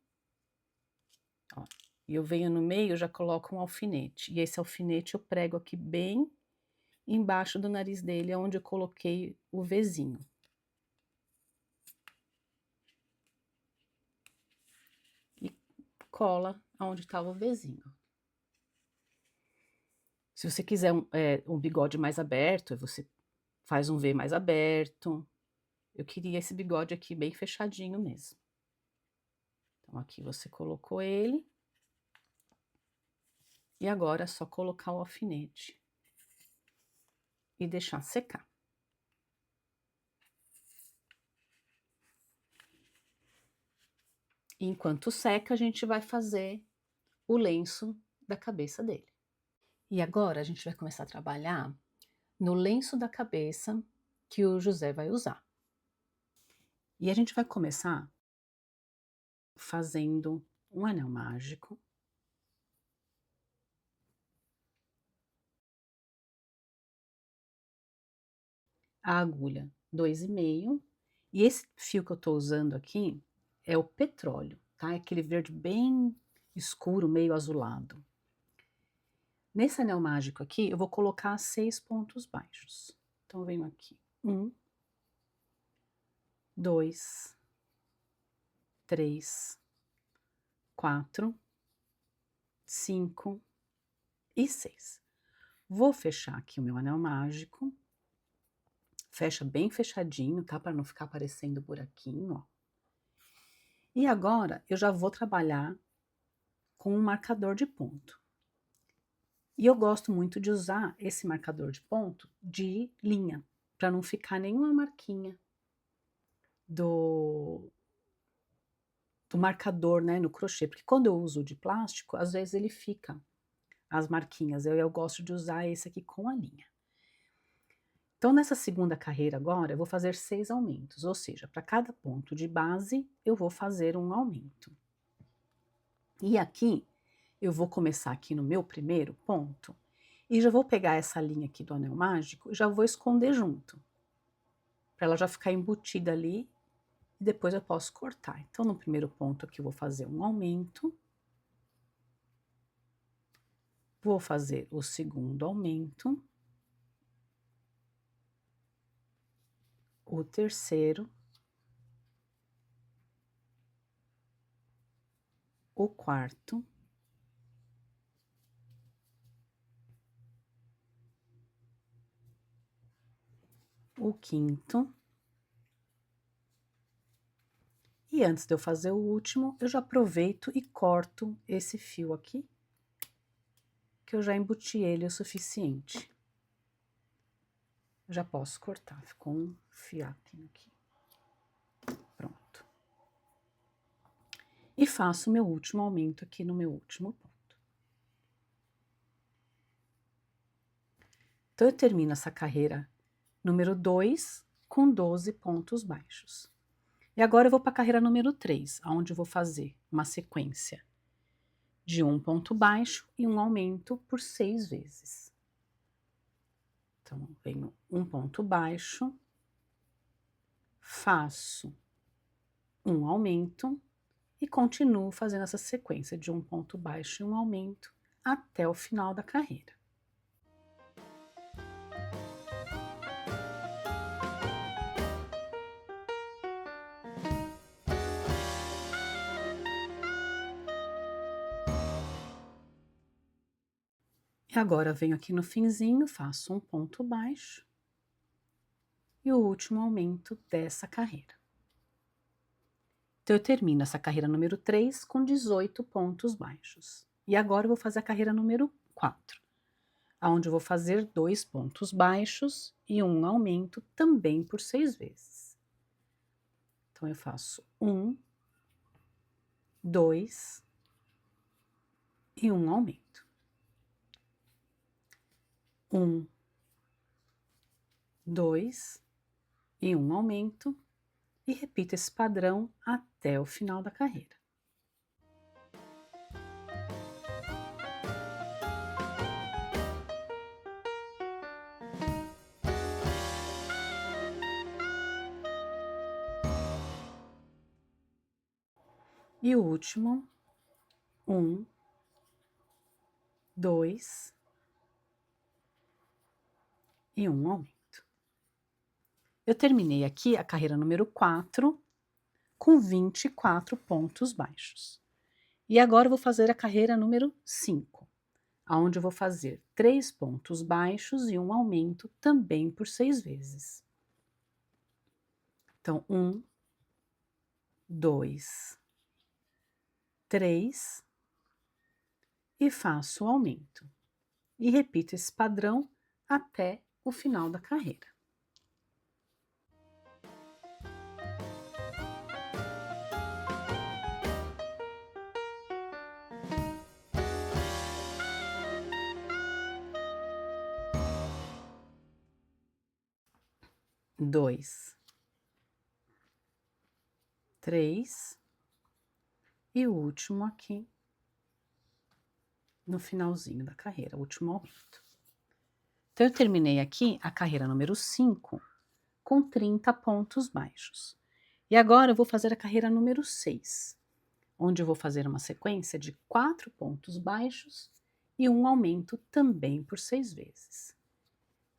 Ó, e eu venho no meio, já coloco um alfinete. E esse alfinete eu prego aqui bem embaixo do nariz dele, onde eu coloquei o Vzinho. E cola onde estava o Vzinho. Se você quiser um bigode mais aberto, você faz um V mais aberto. Eu queria esse bigode aqui bem fechadinho mesmo. Então, aqui você colocou ele. E agora é só colocar o alfinete e deixar secar. Enquanto seca, a gente vai fazer o lenço da cabeça dele. E agora a gente vai começar a trabalhar no lenço da cabeça que o José vai usar. E a gente vai começar fazendo um anel mágico. A agulha 2,5. E esse fio que eu tô usando aqui é o petróleo, tá? É aquele verde bem escuro, meio azulado. Nesse anel mágico aqui, eu vou colocar 6 pontos baixos. Então, eu venho aqui. 1, 2, 3, 4, 5 e 6. Vou fechar aqui o meu anel mágico. Fecha bem fechadinho, tá? Para não ficar aparecendo buraquinho, ó. E agora, eu já vou trabalhar com um marcador de ponto. E eu gosto muito de usar esse marcador de ponto de linha, para não ficar nenhuma marquinha do marcador, né, no crochê, porque quando eu uso de plástico, às vezes ele fica as marquinhas, eu gosto de usar esse aqui com a linha. Então, nessa segunda carreira agora, eu vou fazer 6 aumentos, ou seja, para cada ponto de base, eu vou fazer um aumento. E aqui, eu vou começar aqui no meu primeiro ponto, e já vou pegar essa linha aqui do anel mágico e já vou esconder junto, para ela já ficar embutida ali, e depois eu posso cortar. Então, no primeiro ponto aqui, eu vou fazer um aumento. Vou fazer o segundo aumento. O terceiro. O quarto. O quinto. E antes de eu fazer o último, eu já aproveito e corto esse fio aqui, que eu já embuti ele o suficiente. Já posso cortar, ficou um fiapinho aqui. Pronto. E faço o meu último aumento aqui no meu último ponto. Então, eu termino essa carreira número 2 com 12 pontos baixos. E agora eu vou para a carreira número 3, onde eu vou fazer uma sequência de um ponto baixo e um aumento por 6 vezes. Então, venho um ponto baixo, faço um aumento e continuo fazendo essa sequência de um ponto baixo e um aumento até o final da carreira. E agora venho aqui no finzinho, faço um ponto baixo e o último aumento dessa carreira. Então, eu termino essa carreira número 3 com 18 pontos baixos. E agora eu vou fazer a carreira número 4, onde eu vou fazer 2 pontos baixos e um aumento também por 6 vezes. Então, eu faço 1, 2 e um aumento. 1, 2 e um aumento, e repito esse padrão até o final da carreira. E o último, 1, 2 e um aumento. Eu terminei aqui a carreira número 4 com 24 pontos baixos. E agora eu vou fazer a carreira número 5, onde eu vou fazer 3 pontos baixos e um aumento também por 6 vezes. Então, 1, 2, 3 e faço o aumento. E repito esse padrão até o final da carreira. Dois, 3 e o último aqui no finalzinho da carreira, o último aumento. Então, eu terminei aqui a carreira número 5 com 30 pontos baixos. E agora eu vou fazer a carreira número 6, onde eu vou fazer uma sequência de 4 pontos baixos e um aumento também por 6 vezes.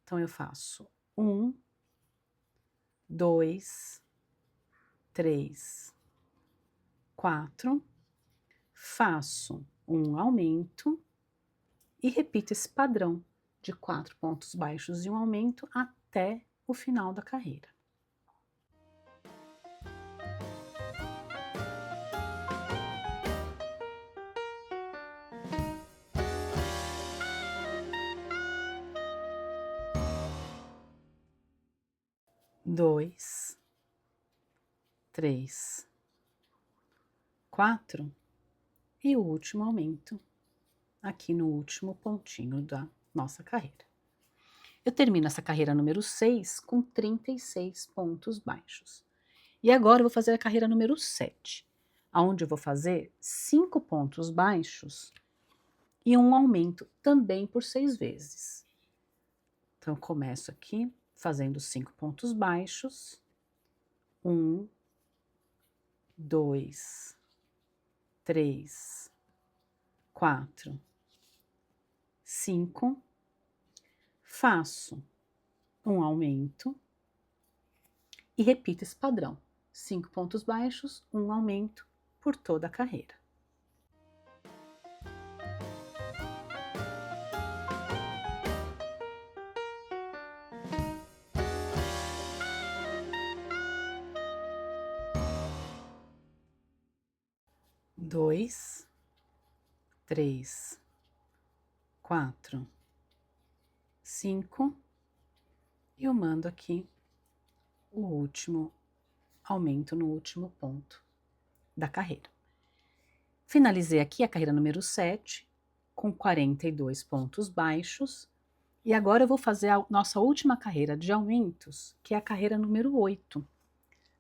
Então, eu faço 1, 2, 3, 4, faço um aumento e repito esse padrão de 4 pontos baixos e um aumento até o final da carreira. Dois, 3, 4 e o último aumento aqui no último pontinho da nossa carreira. Eu termino essa carreira número 6 com 36 pontos baixos. E agora eu vou fazer a carreira número 7, onde eu vou fazer 5 pontos baixos e um aumento também por 6 vezes. Então, eu começo aqui fazendo 5 pontos baixos. 1, 2, 3, 4, 5. Faço um aumento e repito esse padrão. 5 pontos baixos, um aumento por toda a carreira. Dois, 3, 4, 5 e eu mando aqui o último aumento no último ponto da carreira. Finalizei aqui a carreira número 7 com 42 pontos baixos e agora eu vou fazer a nossa última carreira de aumentos, que é a carreira número 8,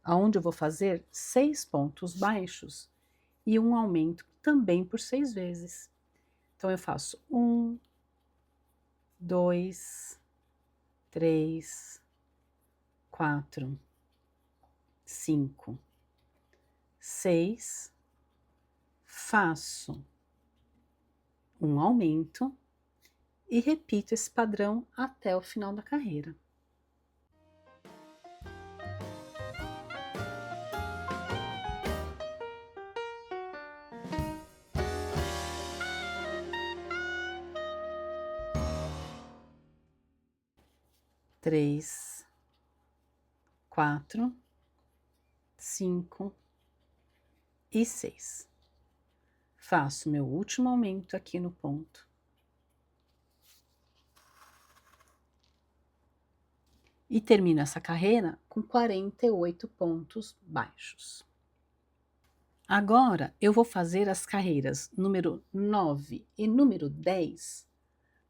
onde eu vou fazer 6 pontos baixos e um aumento também por 6 vezes. Então, eu faço 1, 2, 3, 4, 5, 6, faço um aumento e repito esse padrão até o final da carreira. Três, 4, 5 e 6. Faço meu último aumento aqui no ponto. E termino essa carreira com 48 pontos baixos. Agora, eu vou fazer as carreiras número 9 e número 10,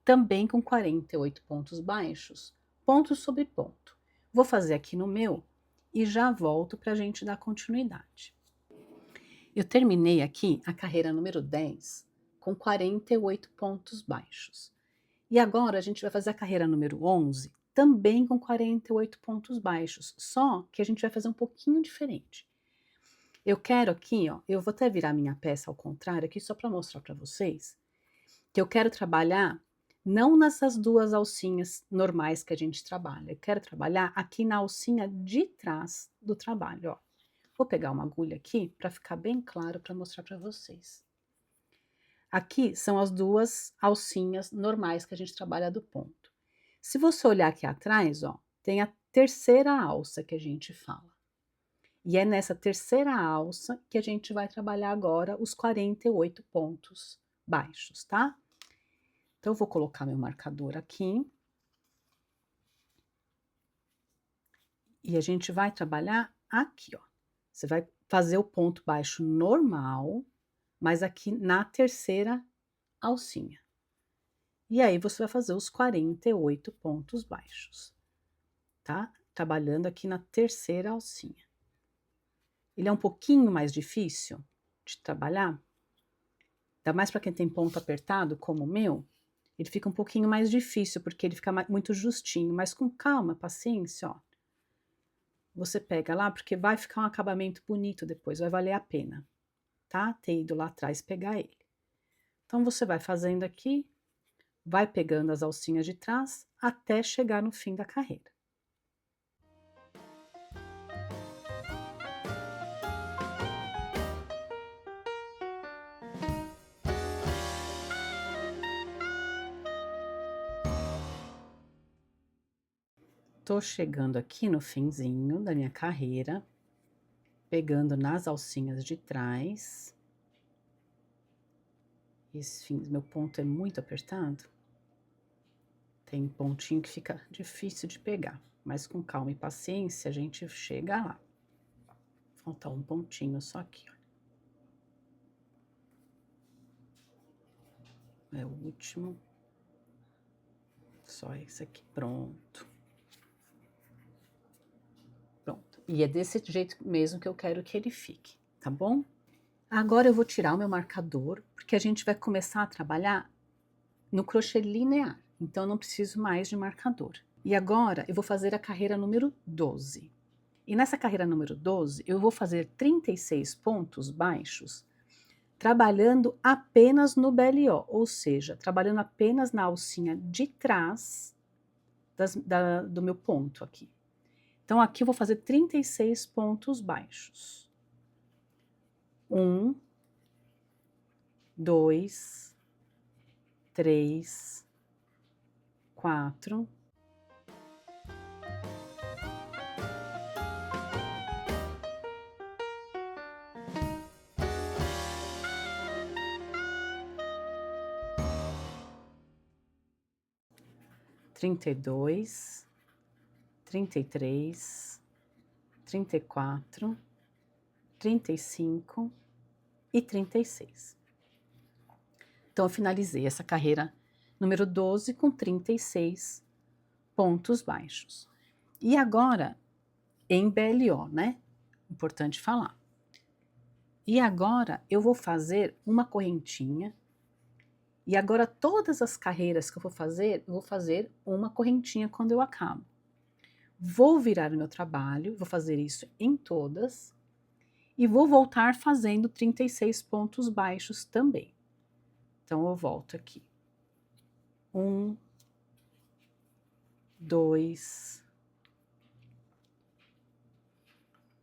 também com 48 pontos baixos, ponto sobre ponto. Vou fazer aqui no meu e já volto para a gente dar continuidade. Eu terminei aqui a carreira número 10 com 48 pontos baixos. E agora a gente vai fazer a carreira número 11 também com 48 pontos baixos, só que a gente vai fazer um pouquinho diferente. Eu quero aqui, ó, eu vou até virar minha peça ao contrário aqui só para mostrar para vocês, que eu quero trabalhar não nessas duas alcinhas normais que a gente trabalha, eu quero trabalhar aqui na alcinha de trás do trabalho, ó. Vou pegar uma agulha aqui para ficar bem claro para mostrar para vocês. Aqui são as duas alcinhas normais que a gente trabalha do ponto. Se você olhar aqui atrás, ó, tem a terceira alça que a gente fala. E é nessa terceira alça que a gente vai trabalhar agora os 48 pontos baixos, tá? Então, eu vou colocar meu marcador aqui. E a gente vai trabalhar aqui, ó. Você vai fazer o ponto baixo normal, mas aqui na terceira alcinha. E aí, você vai fazer os 48 pontos baixos, tá? Trabalhando aqui na terceira alcinha. Ele é um pouquinho mais difícil de trabalhar, ainda mais para quem tem ponto apertado, como o meu, ele fica um pouquinho mais difícil, porque ele fica muito justinho, mas com calma, paciência, ó. Você pega lá, porque vai ficar um acabamento bonito depois, vai valer a pena, tá? Ter ido lá atrás pegar ele. Então, você vai fazendo aqui, vai pegando as alcinhas de trás, até chegar no fim da carreira. Tô chegando aqui no finzinho da minha carreira, pegando nas alcinhas de trás. Esse fim, meu ponto é muito apertado. Tem pontinho que fica difícil de pegar, mas com calma e paciência a gente chega lá. Falta um pontinho só aqui, ó. É o último. Só esse aqui, pronto. Pronto. E é desse jeito mesmo que eu quero que ele fique, tá bom? Agora eu vou tirar o meu marcador, porque a gente vai começar a trabalhar no crochê linear. Então, eu não preciso mais de marcador. E agora, eu vou fazer a carreira número 12. E nessa carreira número 12, eu vou fazer 36 pontos baixos, trabalhando apenas no BLO, ou seja, trabalhando apenas na alcinha de trás do meu ponto aqui. Então, aqui eu vou fazer 36 pontos baixos. 1, 2, 3, 4, 32, 33, 34, 35 e 36. Então, eu finalizei essa carreira número 12 com 36 pontos baixos. E agora, em BLO, né? Importante falar. E agora, eu vou fazer uma correntinha. E agora, todas as carreiras que eu vou fazer uma correntinha quando eu acabo. Vou virar o meu trabalho, vou fazer isso em todas. E vou voltar fazendo 36 pontos baixos também. Então, eu volto aqui. 1, 2,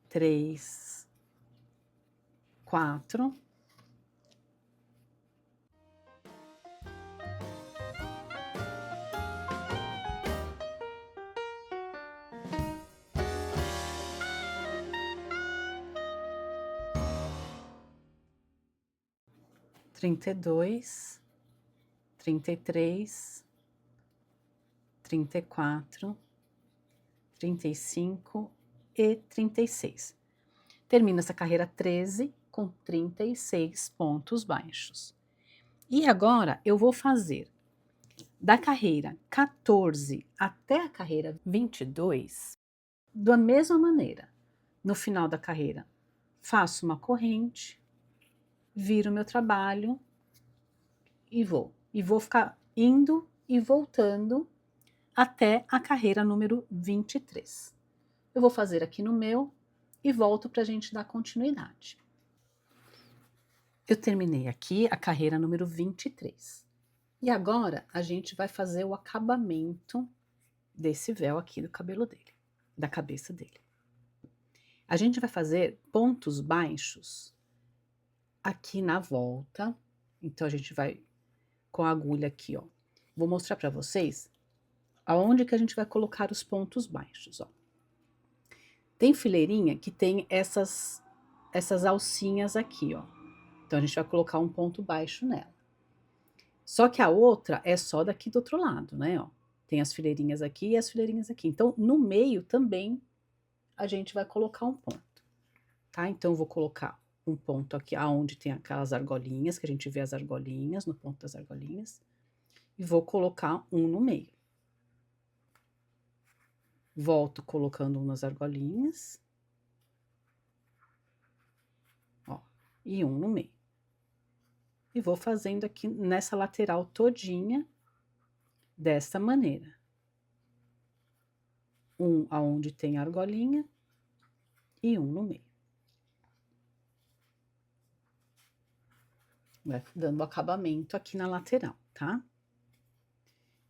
3, 4. Trinta e dois, 33, 34, 35 e 36. Termino essa carreira 13 com 36 pontos baixos. E agora eu vou fazer da carreira 14 até a carreira 22 da mesma maneira. No final da carreira, faço uma corrente, viro meu trabalho e vou. E vou ficar indo e voltando até a carreira número 23. Eu vou fazer aqui no meu e volto para a gente dar continuidade. Eu terminei aqui a carreira número 23. E agora a gente vai fazer o acabamento desse véu aqui do cabelo dele, da cabeça dele. A gente vai fazer pontos baixos aqui na volta. Então, a gente vai com a agulha aqui, ó. Vou mostrar para vocês aonde que a gente vai colocar os pontos baixos, ó. Tem fileirinha que tem essas alcinhas aqui, ó. Então, a gente vai colocar um ponto baixo nela. Só que a outra é só daqui do outro lado, né, ó. Tem as fileirinhas aqui e as fileirinhas aqui. Então, no meio também a gente vai colocar um ponto, tá? Então, eu vou colocar um ponto aqui aonde tem aquelas argolinhas, que a gente vê as argolinhas, no ponto das argolinhas. E vou colocar um no meio. Volto colocando um nas argolinhas. Ó, e um no meio. E vou fazendo aqui nessa lateral todinha, desta maneira. Um aonde tem a argolinha e um no meio. Vai dando acabamento aqui na lateral, tá?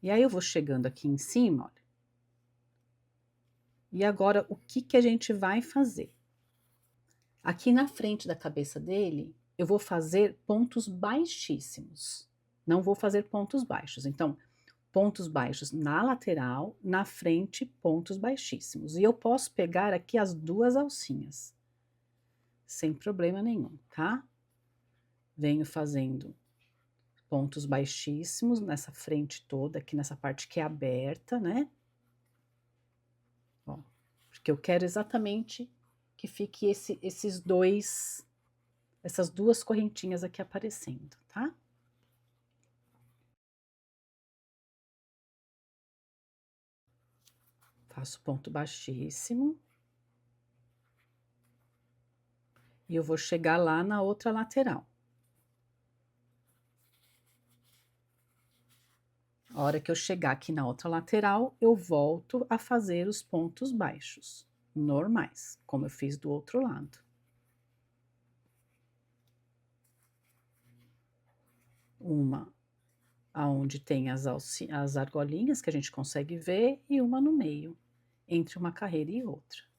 E aí, eu vou chegando aqui em cima, olha. E agora, o que que a gente vai fazer? Aqui na frente da cabeça dele, eu vou fazer pontos baixíssimos. Não vou fazer pontos baixos. Então, pontos baixos na lateral, na frente, pontos baixíssimos. E eu posso pegar aqui as duas alcinhas, sem problema nenhum, tá? Venho fazendo pontos baixíssimos nessa frente toda, aqui nessa parte que é aberta, né? Ó, porque eu quero exatamente que fique essas duas correntinhas aqui aparecendo, tá? Faço ponto baixíssimo. E eu vou chegar lá na outra lateral. A hora que eu chegar aqui na outra lateral, eu volto a fazer os pontos baixos, normais, como eu fiz do outro lado. Uma aonde tem as argolinhas, que a gente consegue ver, e uma no meio, entre uma carreira e outra.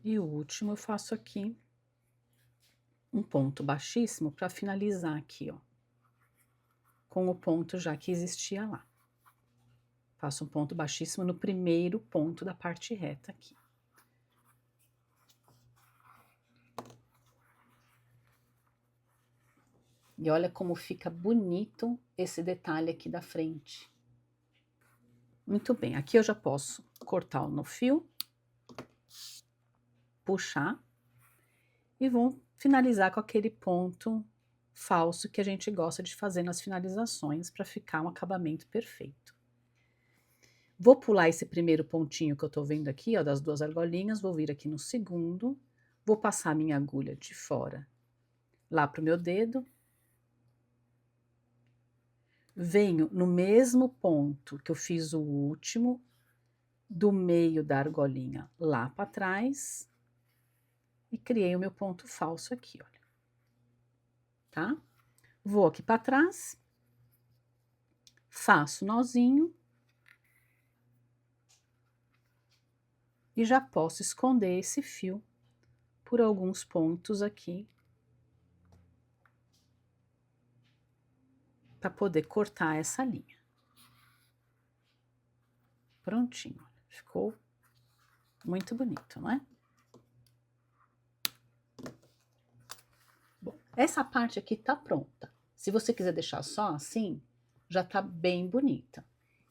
E o último eu faço aqui um ponto baixíssimo para finalizar aqui, ó, com o ponto já que existia lá. Faço um ponto baixíssimo no primeiro ponto da parte reta aqui. E olha como fica bonito esse detalhe aqui da frente. Muito bem, aqui eu já posso cortar no fio, puxar, e vou finalizar com aquele ponto falso que a gente gosta de fazer nas finalizações para ficar um acabamento perfeito. Vou pular esse primeiro pontinho que eu tô vendo aqui, ó, das duas argolinhas, vou vir aqui no segundo, vou passar minha agulha de fora lá pro meu dedo, venho no mesmo ponto que eu fiz o último, do meio da argolinha lá para trás, e criei o meu ponto falso aqui, olha. Tá? Vou aqui para trás, faço nozinho, e já posso esconder esse fio por alguns pontos aqui, para poder cortar essa linha. Prontinho, ficou muito bonito, não é? Bom, essa parte aqui tá pronta. Se você quiser deixar só assim, já tá bem bonita.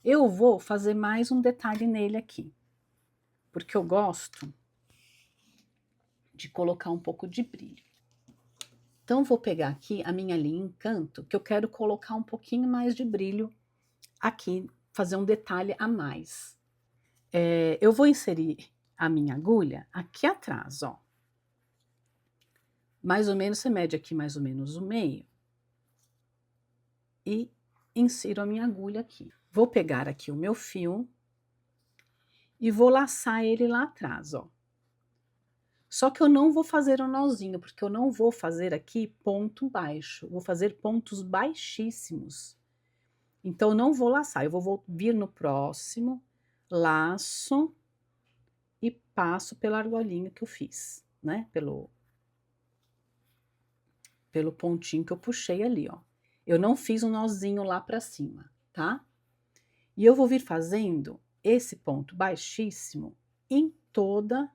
Eu vou fazer mais um detalhe nele aqui, porque eu gosto de colocar um pouco de brilho. Então, vou pegar aqui a minha linha Encanto, que eu quero colocar um pouquinho mais de brilho aqui, fazer um detalhe a mais. Eu vou inserir a minha agulha aqui atrás, ó. Mais ou menos, você mede aqui mais ou menos o meio. E insiro a minha agulha aqui. Vou pegar aqui o meu fio e vou laçar ele lá atrás, ó. Só que eu não vou fazer um nozinho, porque eu não vou fazer aqui ponto baixo, vou fazer pontos baixíssimos. Então, eu não vou laçar, eu vou vir no próximo, laço e passo pela argolinha que eu fiz, né? pelo pontinho que eu puxei ali, ó. Eu não fiz um nozinho lá pra cima, tá? E eu vou vir fazendo esse ponto baixíssimo em toda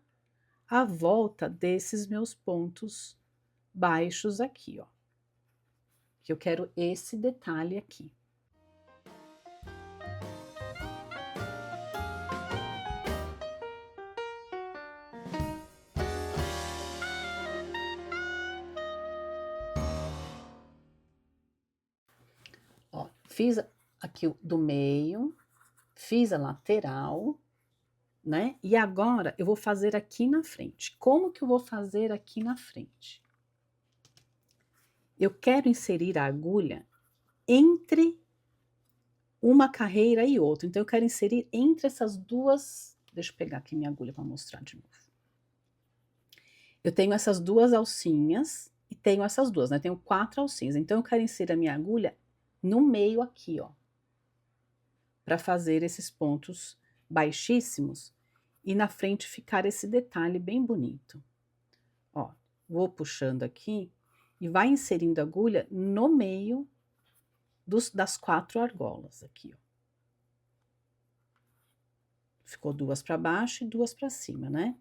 a volta desses meus pontos baixos aqui, ó. Que eu quero esse detalhe aqui. Ó, fiz aqui o do meio, fiz a lateral, né? E agora eu vou fazer aqui na frente. Como que eu vou fazer aqui na frente? Eu quero inserir a agulha entre uma carreira e outra. Então, eu quero inserir entre essas duas... Deixa eu pegar aqui minha agulha para mostrar de novo. Eu tenho essas duas alcinhas e tenho essas duas, né? Eu tenho 4 alcinhas. Então, eu quero inserir a minha agulha no meio aqui, ó. Para fazer esses pontos baixíssimos e na frente ficar esse detalhe bem bonito. Ó, vou puxando aqui e vai inserindo a agulha no meio das 4 argolas aqui, ó. Ficou 2 para baixo e 2 para cima, né?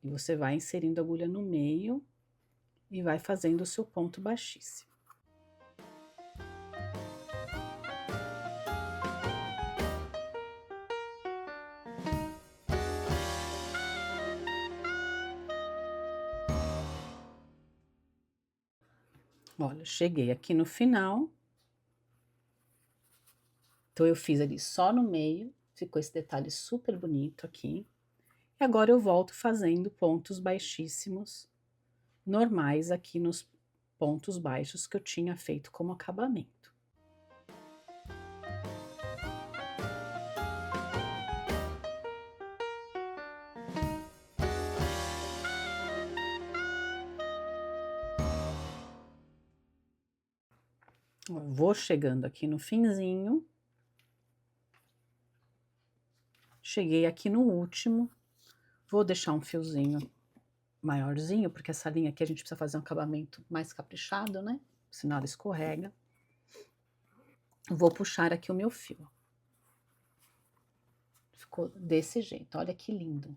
E você vai inserindo a agulha no meio e vai fazendo o seu ponto baixíssimo. Olha, cheguei aqui no final. Então, eu fiz ali só no meio, ficou esse detalhe super bonito aqui. E agora eu volto fazendo pontos baixíssimos, normais aqui nos pontos baixos que eu tinha feito como acabamento. Vou chegando aqui no finzinho. Cheguei aqui no último. Vou deixar um fiozinho maiorzinho, porque essa linha aqui a gente precisa fazer um acabamento mais caprichado, né? Senão ela escorrega. Vou puxar aqui o meu fio. Ficou desse jeito, olha que lindo.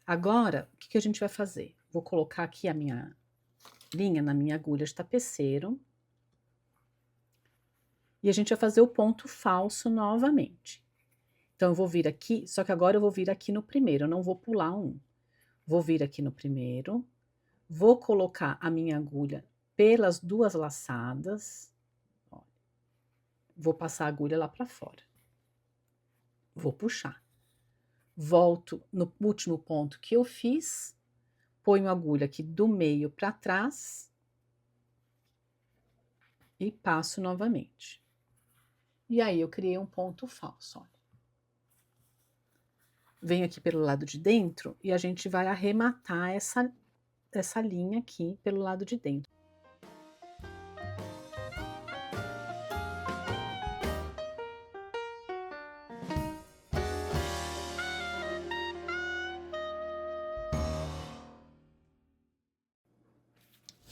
Agora, o que a gente vai fazer? Vou colocar aqui a minha linha na minha agulha de tapeceiro. E a gente vai fazer o ponto falso novamente. Então, eu vou vir aqui, só que agora eu vou vir aqui no primeiro, eu não vou pular um. Vou vir aqui no primeiro, vou colocar a minha agulha pelas 2 laçadas. Ó, vou passar a agulha lá para fora. Vou puxar. Volto no último ponto que eu fiz, ponho a agulha aqui do meio para trás e passo novamente. E aí, eu criei um ponto falso, olha. Venho aqui pelo lado de dentro e a gente vai arrematar essa linha aqui pelo lado de dentro.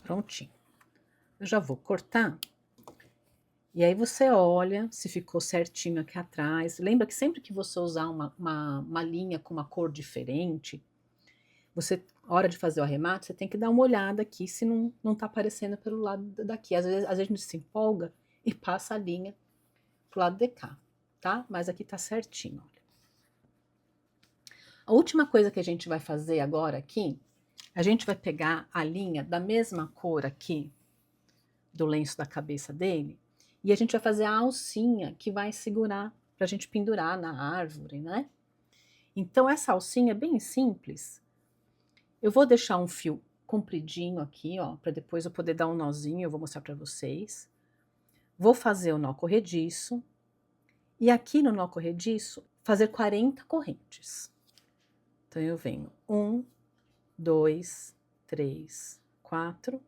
Prontinho. Eu já vou cortar. E aí você olha se ficou certinho aqui atrás. Lembra que sempre que você usar uma linha com uma cor diferente, você, hora de fazer o arremate, você tem que dar uma olhada aqui se não tá aparecendo pelo lado daqui. Às vezes a gente se empolga e passa a linha pro lado de cá, tá? Mas aqui tá certinho, olha. A última coisa que a gente vai fazer agora aqui, a gente vai pegar a linha da mesma cor aqui do lenço da cabeça dele e a gente vai fazer a alcinha que vai segurar pra gente pendurar na árvore, né? Então, essa alcinha é bem simples. Eu vou deixar um fio compridinho aqui, ó, para depois eu poder dar um nozinho, eu vou mostrar para vocês. Vou fazer o nó corrediço. E aqui no nó corrediço, fazer 40 correntes. Então, eu venho 1, 2, 3, 4.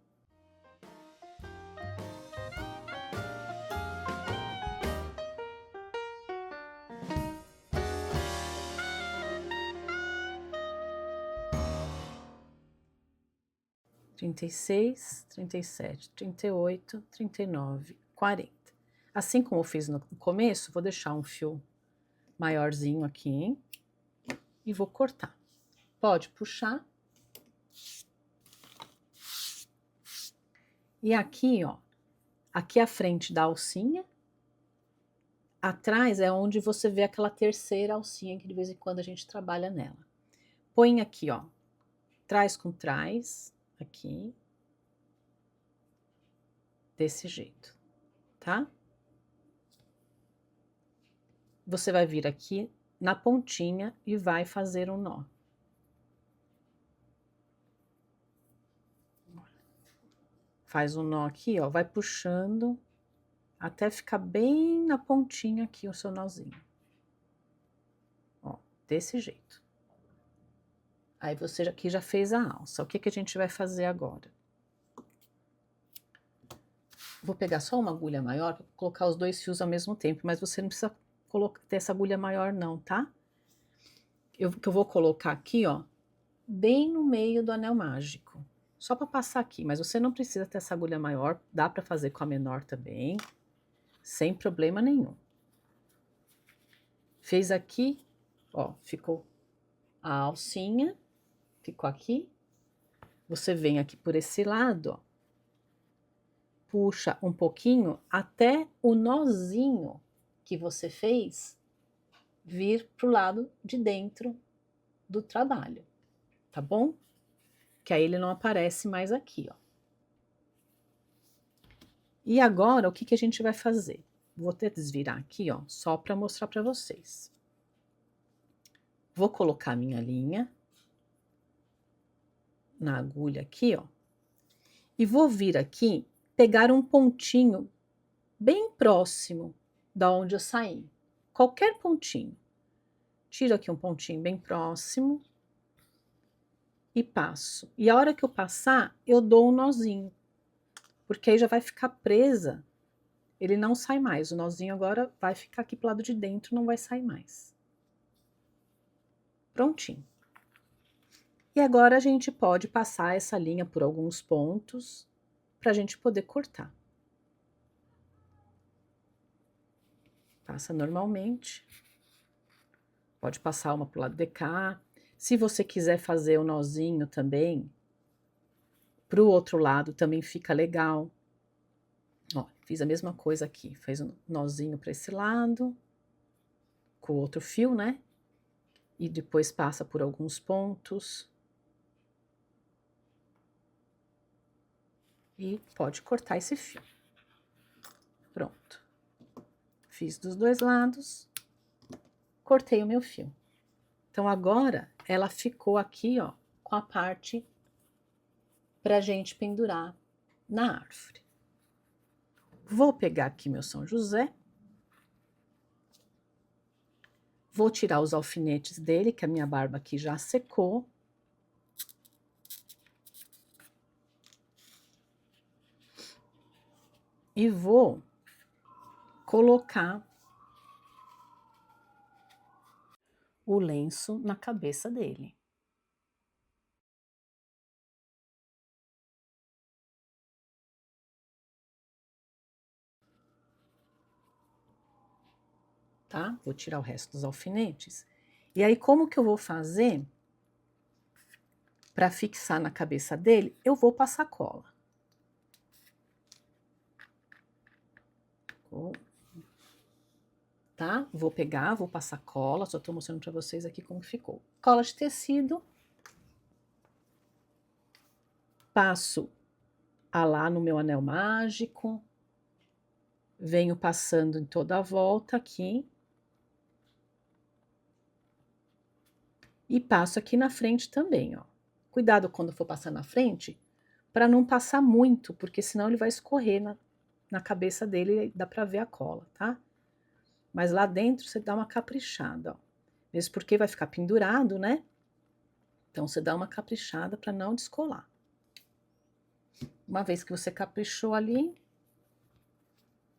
36, 37, 38, 39, 40. Assim como eu fiz no começo, vou deixar um fio maiorzinho aqui e vou cortar. Pode puxar. E aqui, ó, aqui a frente da alcinha, atrás é onde você vê aquela terceira alcinha que de vez em quando a gente trabalha nela. Põe aqui, ó, trás com trás, aqui, desse jeito, tá? Você vai vir aqui na pontinha e vai fazer um nó. Faz um nó aqui, ó, vai puxando até ficar bem na pontinha aqui o seu nozinho. Ó, desse jeito. Aí você aqui já fez a alça. O que que a gente vai fazer agora? Vou pegar só uma agulha maior para colocar os dois fios ao mesmo tempo, mas você não precisa ter essa agulha maior não, tá? Que eu vou colocar aqui, ó, bem no meio do anel mágico. Só para passar aqui, mas você não precisa ter essa agulha maior, dá para fazer com a menor também, sem problema nenhum. Fez aqui, ó, ficou a alcinha, ficou aqui. Você vem aqui por esse lado, ó, puxa um pouquinho até o nozinho que você fez vir pro lado de dentro do trabalho, tá bom? Que aí ele não aparece mais aqui, ó. E agora, o que que a gente vai fazer? Vou até desvirar aqui, ó, só para mostrar para vocês. Vou colocar minha linha na agulha aqui, ó, e vou vir aqui pegar um pontinho bem próximo da onde eu saí. Qualquer pontinho. Tiro aqui um pontinho bem próximo e passo. E a hora que eu passar, eu dou um nozinho, porque aí já vai ficar presa. Ele não sai mais. O nozinho agora vai ficar aqui pro lado de dentro, não vai sair mais. Prontinho. E agora a gente pode passar essa linha por alguns pontos para a gente poder cortar. Passa normalmente. Pode passar uma pro lado de cá. Se você quiser fazer o nozinho também, pro outro lado também fica legal. Ó, fiz a mesma coisa aqui. Fez um nozinho para esse lado, com o outro fio, né? E depois passa por alguns pontos. E pode cortar esse fio. Pronto. Fiz dos dois lados, cortei o meu fio. Então, agora, ela ficou aqui, ó, com a parte pra gente pendurar na árvore. Vou pegar aqui meu São José. Vou tirar os alfinetes dele, que a minha barba aqui já secou. E vou colocar o lenço na cabeça dele. Tá? Vou tirar o resto dos alfinetes. E aí, como que eu vou fazer para fixar na cabeça dele? Eu vou passar cola. Tá? Vou pegar, vou passar cola, só tô mostrando para vocês aqui como ficou. Cola de tecido. Passo lá no meu anel mágico. Venho passando em toda a volta aqui. E passo aqui na frente também, ó. Cuidado quando for passar na frente, para não passar muito, porque senão ele vai escorrer na cabeça dele e dá para ver a cola, tá? Mas lá dentro você dá uma caprichada, ó. Mesmo porque vai ficar pendurado, né? Então você dá uma caprichada para não descolar. Uma vez que você caprichou ali,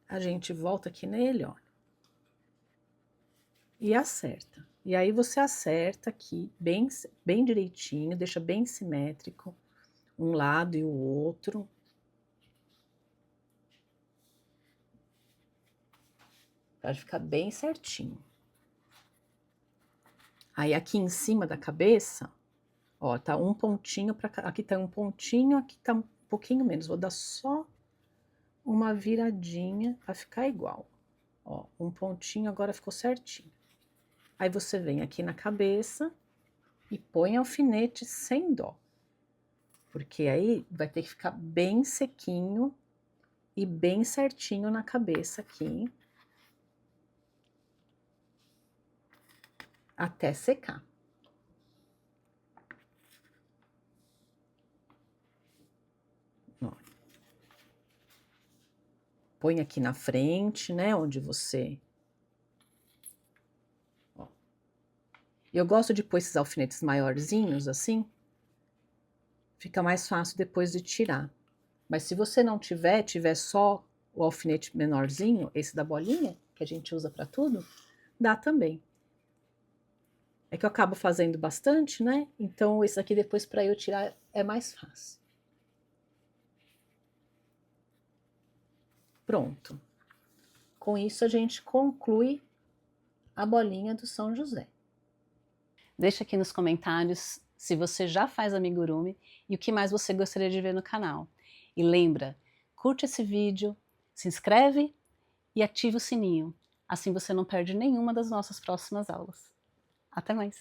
a gente volta aqui nele, ó. E acerta. E aí você acerta aqui bem direitinho, deixa bem simétrico. um lado e o outro. Para ficar bem certinho. Aí aqui em cima da cabeça, ó, tá um pontinho para cá, aqui tá um pontinho, aqui tá um pouquinho menos. Vou dar só uma viradinha para ficar igual. Ó, um pontinho agora ficou certinho. Aí você vem aqui na cabeça e põe alfinete sem dó. Porque aí vai ter que ficar bem sequinho e bem certinho na cabeça aqui. Até secar. Ó. Põe aqui na frente, né, onde você... Ó. Eu gosto de pôr esses alfinetes maiorzinhos, assim. Fica mais fácil depois de tirar. Mas se você não tiver só o alfinete menorzinho, esse da bolinha, que a gente usa para tudo, dá também. É que eu acabo fazendo bastante, né? Então, esse aqui depois para eu tirar é mais fácil. Pronto. Com isso, a gente conclui a bolinha do São José. Deixa aqui nos comentários se você já faz amigurumi e o que mais você gostaria de ver no canal. E lembra, curte esse vídeo, se inscreve e ativa o sininho. Assim você não perde nenhuma das nossas próximas aulas. Até mais!